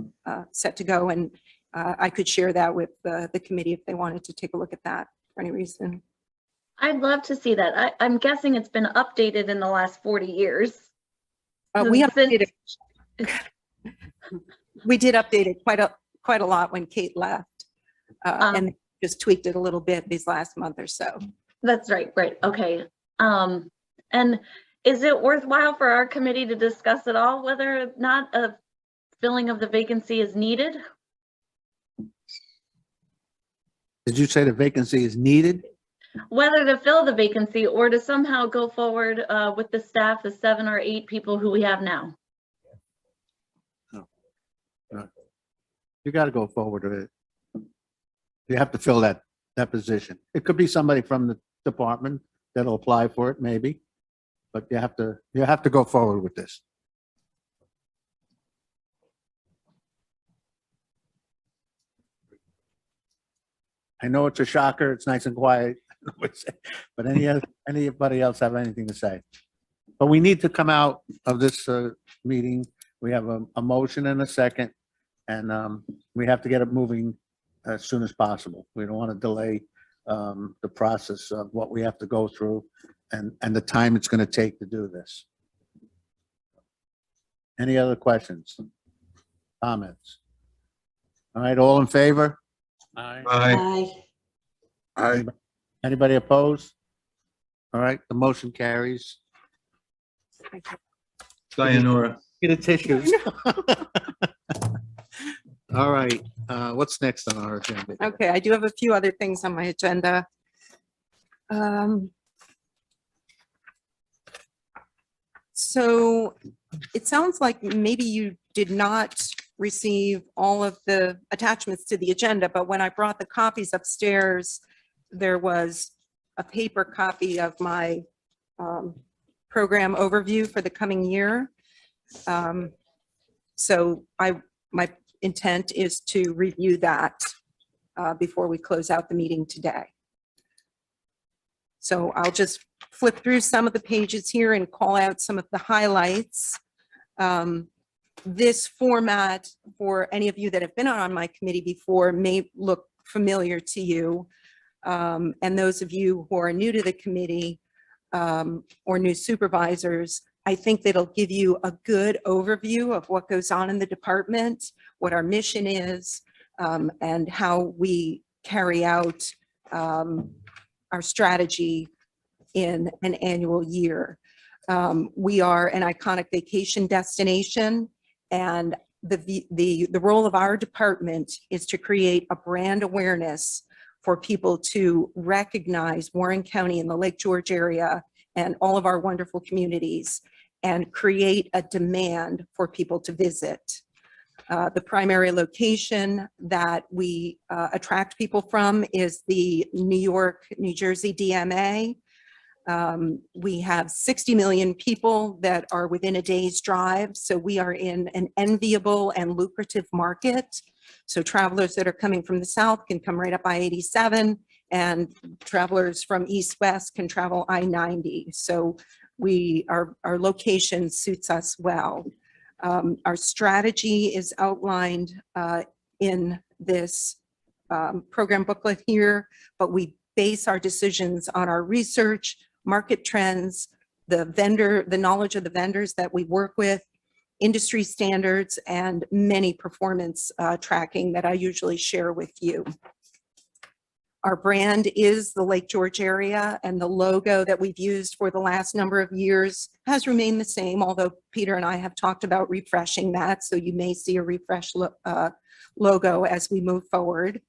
set to go. And I could share that with the committee if they wanted to take a look at that for any reason. I'd love to see that. I'm guessing it's been updated in the last 40 years. We updated. We did update it quite a lot when Kate left, and just tweaked it a little bit these last month or so. That's right. Okay. And is it worthwhile for our committee to discuss at all whether or not a filling of the vacancy is needed? Did you say the vacancy is needed? Whether to fill the vacancy or to somehow go forward with the staff, the 7 or 8 people who we have now. You got to go forward with it. You have to fill that position. It could be somebody from the department that'll apply for it, maybe, but you have to go forward with this. I know it's a shocker. It's nice and quiet, but anybody else have anything to say? But we need to come out of this meeting. We have a motion and a second, and we have to get it moving as soon as possible. We don't want to delay the process of what we have to go through and the time it's going to take to do this. Any other questions? Comments? All right, all in favor? Aye. Aye. Anybody opposed? All right, the motion carries. Sayonara. Get a tissue. All right, what's next on our agenda? Okay, I do have a few other things on my agenda. So it sounds like maybe you did not receive all of the attachments to the agenda, but when I brought the copies upstairs, there was a paper copy of my program overview for the coming year. So my intent is to review that before we close out the meeting today. So I'll just flip through some of the pages here and call out some of the highlights. This format, for any of you that have been on my committee before, may look familiar to you. And those of you who are new to the committee or new supervisors, I think that'll give you a good overview of what goes on in the department, what our mission is, and how we carry out our strategy in an annual year. We are an iconic vacation destination, and the role of our department is to create a brand awareness for people to recognize Warren County and the Lake George area and all of our wonderful communities, and create a demand for people to visit. The primary location that we attract people from is the New York, New Jersey DMA. We have 60 million people that are within a day's drive, so we are in an enviable and lucrative market. So travelers that are coming from the south can come right up I-87, and travelers from east-west can travel I-90. So our location suits us well. Our strategy is outlined in this program booklet here, but we base our decisions on our research, market trends, the knowledge of the vendors that we work with, industry standards, and many performance tracking that I usually share with you. Our brand is the Lake George area, and the logo that we've used for the last number of years has remained the same, although Peter and I have talked about refreshing that, so you may see a refreshed logo as we move forward.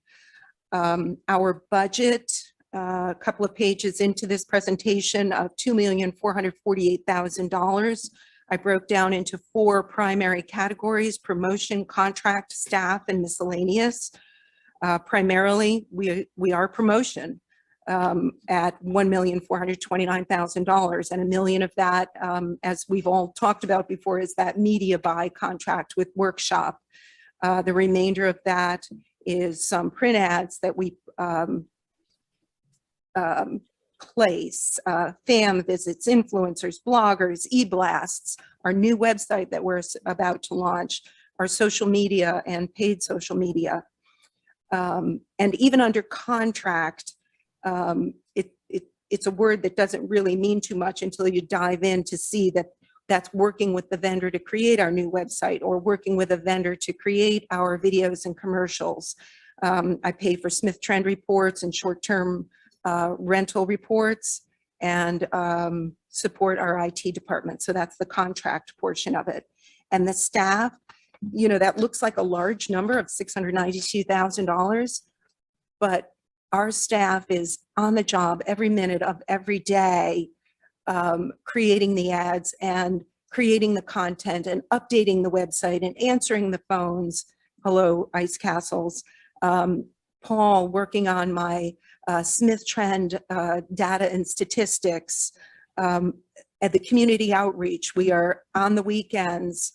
Our budget, a couple of pages into this presentation of $2,448,000. I broke down into 4 primary categories: promotion, contract, staff, and miscellaneous. Primarily, we are promotion at $1,429,000, and $1 million of that, as we've all talked about before, is that media buy contract with Workshop. The remainder of that is some print ads that we place, fan visits, influencers, bloggers, e-blasts, our new website that we're about to launch, our social media and paid social media. And even under contract, it's a word that doesn't really mean too much until you dive in to see that that's working with the vendor to create our new website, or working with a vendor to create our videos and commercials. I pay for Smith Trend reports and short-term rental reports, and support our IT department. So that's the contract portion of it. And the staff, that looks like a large number of $692,000, but our staff is on the job every minute of every day, creating the ads and creating the content and updating the website and answering the phones. Hello, Ice Castles. Paul working on my Smith Trend data and statistics. At the community outreach, we are on the weekends,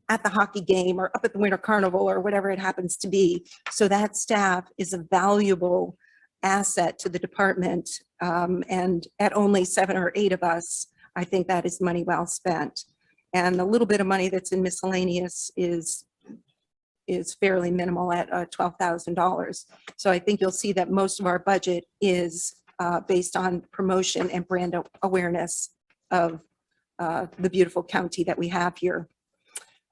at the hockey game or up at the Winter Carnival or whatever it happens to be. So that staff is a valuable asset to the department. And at only 7 or 8 of us, I think that is money well spent. And the little bit of money that's in miscellaneous is fairly minimal at $12,000. So I think you'll see that most of our budget is based on promotion and brand awareness of the beautiful county that we have here.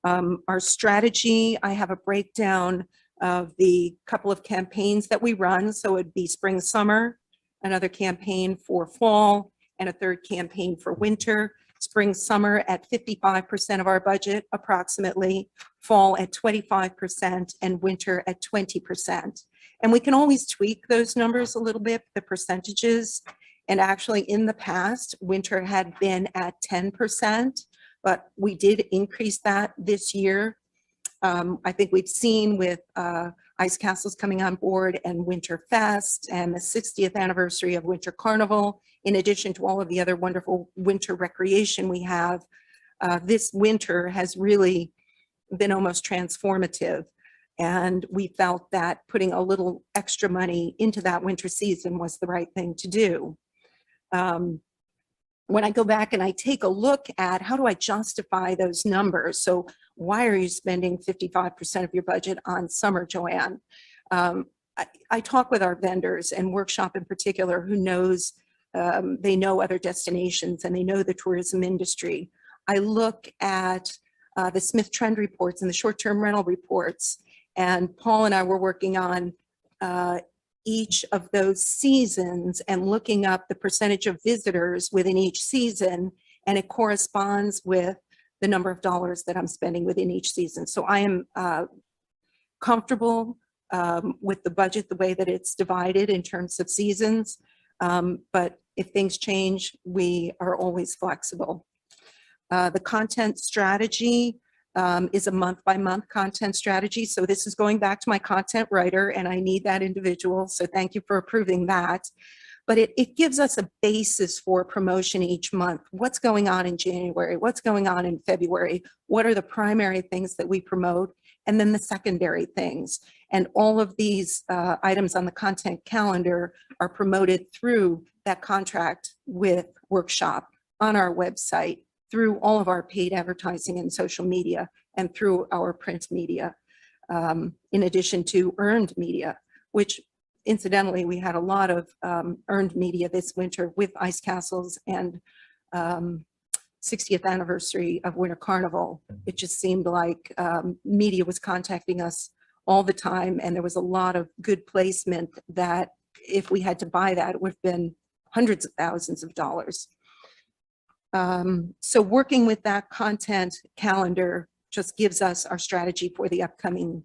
Our strategy, I have a breakdown of the couple of campaigns that we run. So it'd be spring, summer, another campaign for fall, and a third campaign for winter. Spring, summer at 55% of our budget, approximately, fall at 25%, and winter at 20%. And we can always tweak those numbers a little bit, the percentages. And actually in the past, winter had been at 10%, but we did increase that this year. I think we've seen with Ice Castles coming on board and Winter Fest and the 60th anniversary of Winter Carnival, in addition to all of the other wonderful winter recreation we have, this winter has really been almost transformative. And we felt that putting a little extra money into that winter season was the right thing to do. When I go back and I take a look at how do I justify those numbers? So why are you spending 55% of your budget on summer, Joanne? I talk with our vendors and Workshop in particular, who knows, they know other destinations and they know the tourism industry. I look at the Smith Trend reports and the short-term rental reports, and Paul and I were working on each of those seasons and looking up the percentage of visitors within each season, and it corresponds with the number of dollars that I'm spending within each season. So I am comfortable with the budget, the way that it's divided in terms of seasons. But if things change, we are always flexible. The content strategy is a month-by-month content strategy. So this is going back to my content writer, and I need that individual. So thank you for approving that. But it gives us a basis for promotion each month. What's going on in January? What's going on in February? What are the primary things that we promote? And then the secondary things. And all of these items on the content calendar are promoted through that contract with Workshop on our website, through all of our paid advertising and social media, and through our print media, in addition to earned media, which incidentally, we had a lot of earned media this winter with Ice Castles and 60th anniversary of Winter Carnival. It just seemed like media was contacting us all the time, and there was a lot of good placement that if we had to buy that, it would have been hundreds of thousands of dollars. So working with that content calendar just gives us our strategy for the upcoming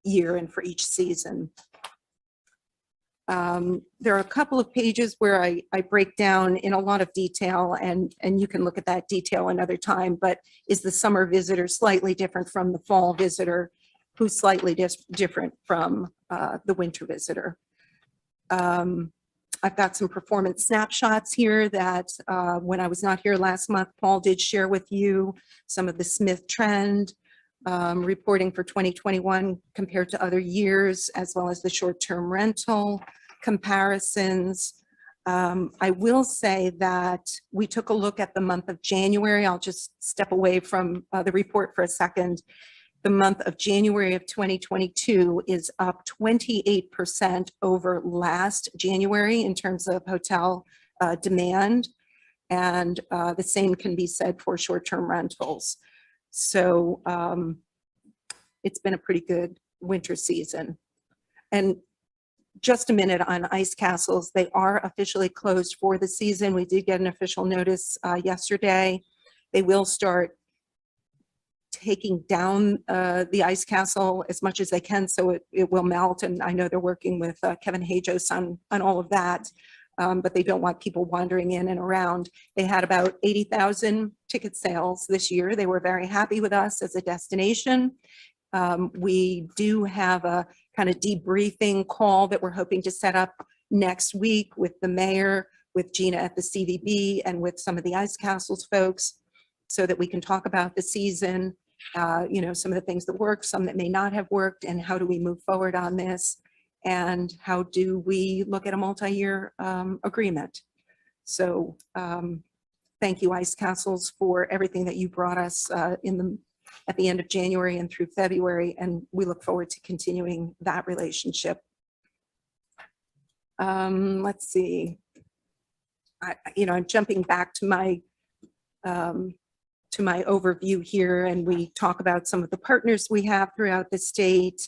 year and for each season. There are a couple of pages where I break down in a lot of detail, and you can look at that detail another time, but is the summer visitor slightly different from the fall visitor, who's slightly different from the winter visitor? I've got some performance snapshots here that when I was not here last month, Paul did share with you some of the Smith trend reporting for 2021 compared to other years, as well as the short-term rental comparisons. I will say that we took a look at the month of January. I'll just step away from the report for a second. The month of January of 2022 is up 28% over last January in terms of hotel demand. And the same can be said for short-term rentals. So it's been a pretty good winter season. And just a minute on ice castles. They are officially closed for the season. We did get an official notice yesterday. They will start taking down the ice castle as much as they can so it will melt. And I know they're working with Kevin Hajos on all of that, but they don't want people wandering in and around. They had about 80,000 ticket sales this year. They were very happy with us as a destination. We do have a kind of debriefing call that we're hoping to set up next week with the mayor, with Gina at the CVB, and with some of the ice castles folks, so that we can talk about the season, you know, some of the things that work, some that may not have worked, and how do we move forward on this, and how do we look at a multi-year agreement. So thank you, Ice Castles, for everything that you brought us at the end of January and through February, and we look forward to continuing that relationship. Let's see. I'm jumping back to my overview here, and we talk about some of the partners we have throughout the state.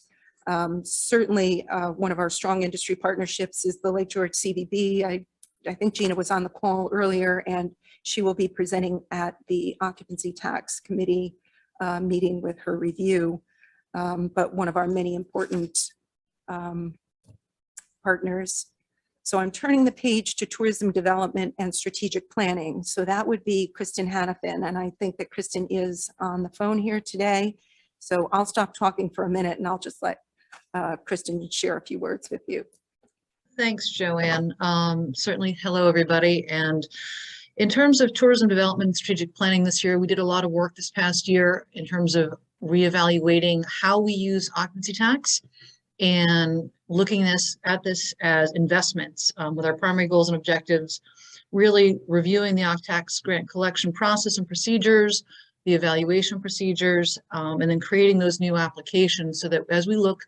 Certainly, one of our strong industry partnerships is the Lake George CVB. I think Gina was on the call earlier, and she will be presenting at the Occupancy Tax Committee meeting with her review, but one of our many important partners. So I'm turning the page to tourism development and strategic planning. So that would be Kristen Hannafin, and I think that Kristen is on the phone here today. So I'll stop talking for a minute and I'll just let Kristen share a few words with you. Thanks, Joanne. Certainly, hello, everybody. And in terms of tourism development and strategic planning this year, we did a lot of work this past year in terms of reevaluating how we use occupancy tax and looking at this as investments with our primary goals and objectives, really reviewing the tax grant collection process and procedures, the evaluation procedures, and then creating those new applications so that as we look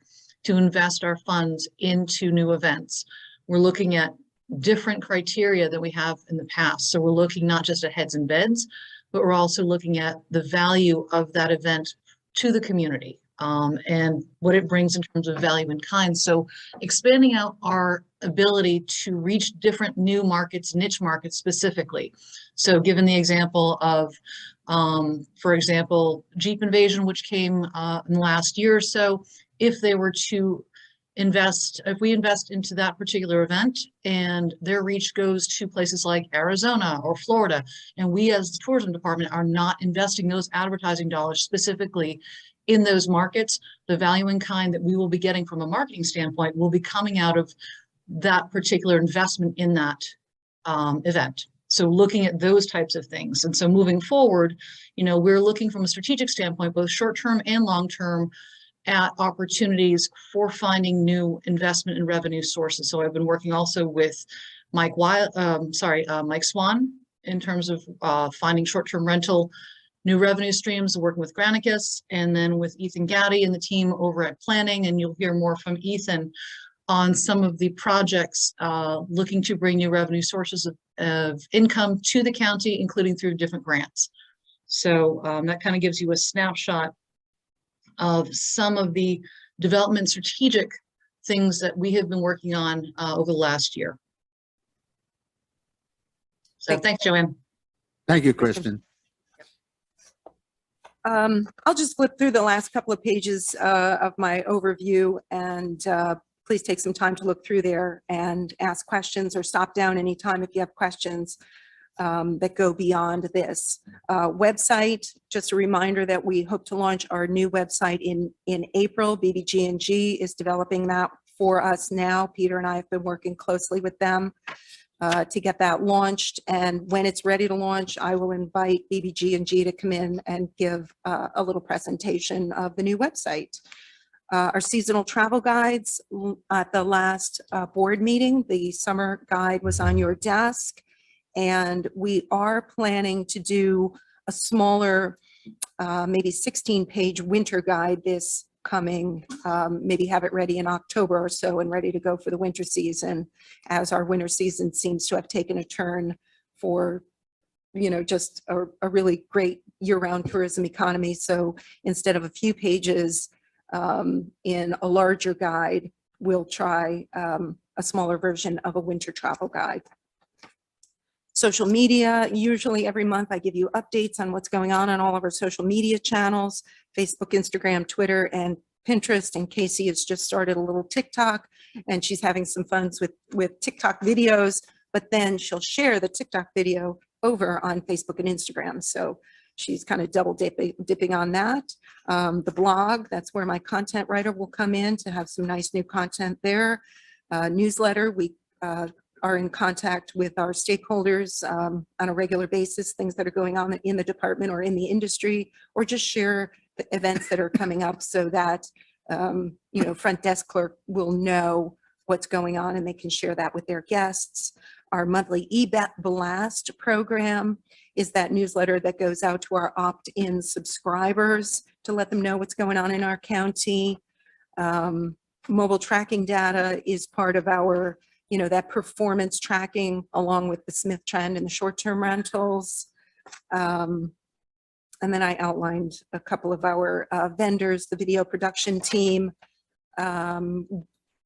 to invest our funds into new events, we're looking at different criteria that we have in the past. So we're looking not just at heads and beds, but we're also looking at the value of that event to the community and what it brings in terms of value in kind. So expanding out our ability to reach different new markets, niche markets specifically. So given the example of, for example, Jeep Invasion, which came in the last year or so, if they were to if we invest into that particular event and their reach goes to places like Arizona or Florida, and we as the tourism department are not investing those advertising dollars specifically in those markets, the value in kind that we will be getting from a marketing standpoint will be coming out of that particular investment in that event. So looking at those types of things. And so moving forward, we're looking from a strategic standpoint, both short-term and long-term, at opportunities for finding new investment and revenue sources. So I've been working also with Mike Swan in terms of finding short-term rental new revenue streams, working with Granicus, and then with Ethan Gowdy and the team over at planning. And you'll hear more from Ethan on some of the projects looking to bring new revenue sources of income to the county, including through different grants. So that kind of gives you a snapshot of some of the development strategic things that we have been working on over the last year. So thanks, Joanne. Thank you, Kristen. I'll just flip through the last couple of pages of my overview and please take some time to look through there and ask questions or stop down anytime if you have questions that go beyond this. Website, just a reminder that we hope to launch our new website in April. BBG&G is developing that for us now. Peter and I have been working closely with them to get that launched. And when it's ready to launch, I will invite BBG&G to come in and give a little presentation of the new website. Our seasonal travel guides at the last board meeting, the summer guide was on your desk. And we are planning to do a smaller, maybe 16-page winter guide this coming, maybe have it ready in October or so and ready to go for the winter season, as our winter season seems to have taken a turn for, you know, just a really great year-round tourism economy. So instead of a few pages in a larger guide, we'll try a smaller version of a winter travel guide. Social media, usually every month I give you updates on what's going on all of our social media channels, Facebook, Instagram, Twitter, and Pinterest. And Casey has just started a little TikTok, and she's having some fun with TikTok videos, but then she'll share the TikTok video over on Facebook and Instagram. So she's kind of double dipping on that. The blog, that's where my content writer will come in to have some nice new content there. Newsletter, we are in contact with our stakeholders on a regular basis, things that are going on in the department or in the industry, or just share the events that are coming up so that, you know, front desk clerk will know what's going on and they can share that with their guests. Our monthly Blast program is that newsletter that goes out to our opt-in subscribers to let them know what's going on in our county. Mobile tracking data is part of our, you know, that performance tracking along with the Smith trend and the short-term rentals. And then I outlined a couple of our vendors, the video production team.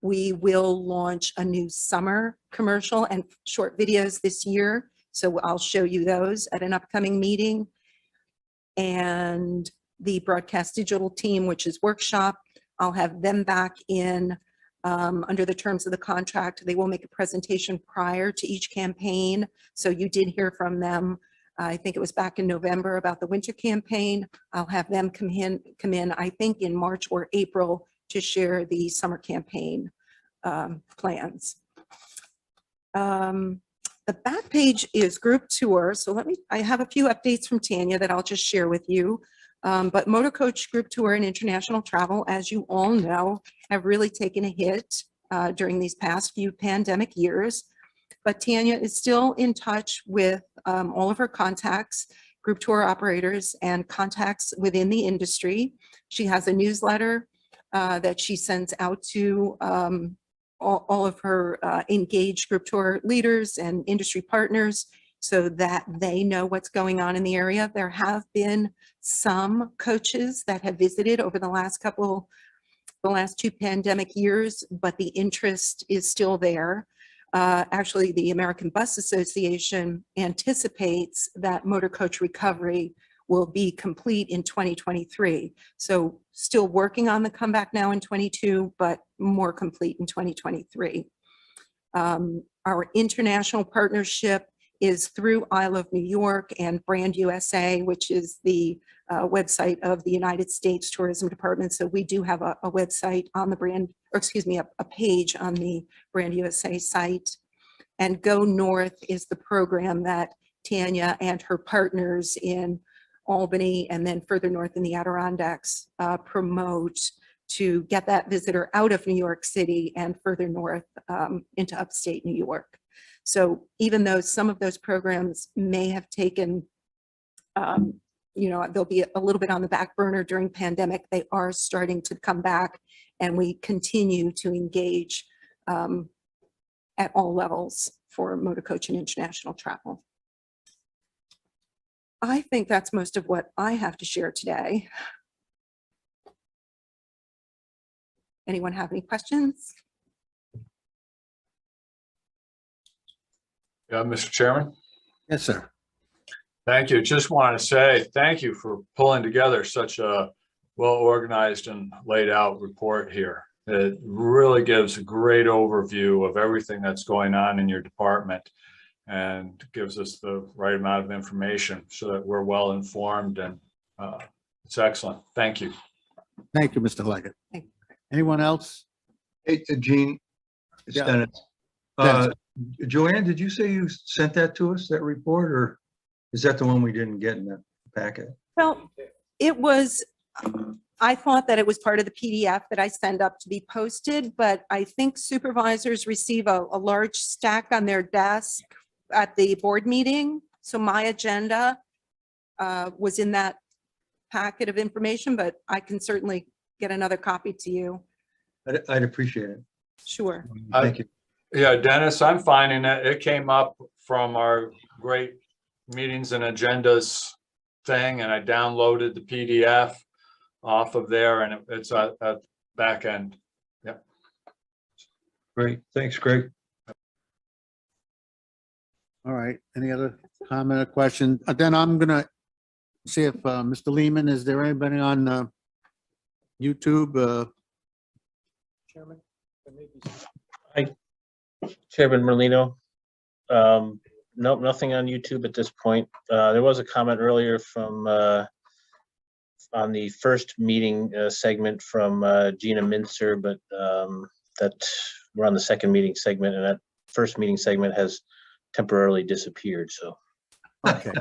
We will launch a new summer commercial and short videos this year. So I'll show you those at an upcoming meeting. And the broadcast digital team, which is Workshop, I'll have them back in under the terms of the contract. They will make a presentation prior to each campaign. So you did hear from them. I think it was back in November about the winter campaign. I'll have them come in, I think in March or April, to share the summer campaign plans. The back page is group tour. So I have a few updates from Tanya that I'll just share with you. But Motor Coach Group Tour and International Travel, as you all know, have really taken a hit during these past few pandemic years. But Tanya is still in touch with all of her contacts, group tour operators, and contacts within the industry. She has a newsletter that she sends out to all of her engaged group tour leaders and industry partners so that they know what's going on in the area. There have been some coaches that have visited over the last two pandemic years, but the interest is still there. Actually, the American Bus Association anticipates that motor coach recovery will be complete in 2023. So still working on the comeback now in 22, but more complete in 2023. Our international partnership is through I Love New York and Brand USA, which is the website of the United States Tourism Department. So we do have a website on the brand, or excuse me, a page on the Brand USA site. And Go North is the program that Tanya and her partners in Albany and then further north in the Adirondacks promote to get that visitor out of New York City and further north into upstate New York. So even though some of those programs may have taken, they'll be a little bit on the back burner during pandemic, they are starting to come back, and we continue to engage at all levels for motor coach and international travel. I think that's most of what I have to share today. Anyone have any questions? Yeah, Mr. Chairman. Yes, sir. Thank you. Just want to say thank you for pulling together such a well-organized and laid out report here. It really gives a great overview of everything that's going on in your department and gives us the right amount of information so that we're well informed, and it's excellent. Thank you. Thank you, Mr. Leggett. Anyone else? Hey, Gene, it's Yeah. Dennis. Dennis. Joanne, did you say you sent that to us, that report, or is that the one we didn't get in the packet? Well, it was, I thought that it was part of the PDF that I send up to be posted, but I think supervisors receive a large stack on their desk at the board meeting. So my agenda was in that packet of information, but I can certainly get another copy to you. I'd appreciate it. Sure. Thank you. Yeah, Dennis, I'm finding that it came up from our great meetings and agendas thing, and I downloaded the PDF off of there, and it's at back end. Yep. Great. Thanks, Greg. All right, any other comment or question? Then I'm gonna see if Mr. Lehman, is there anybody on YouTube? Chairman? Chairman Merlino. Nope, nothing on YouTube at this point. There was a comment earlier from on the first meeting segment from Gina Mincer, but that we're on the second meeting segment, and that first meeting segment has temporarily disappeared, so. Okay.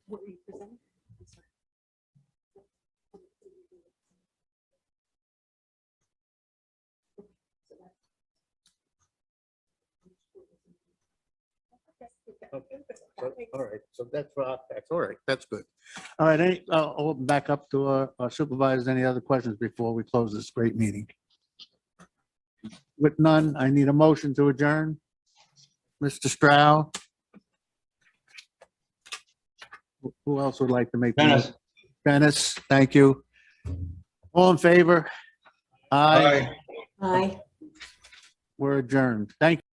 What were you presenting? All right, so that's all right, that's good. All right, I'll open back up to our supervisors. Any other questions before we close this great meeting? With none, I need a motion to adjourn. Mr. Stroud? Who else would like to make? the Dennis. motion? Dennis, thank you. All in favor? Aye. Aye. We're adjourned. Thank you.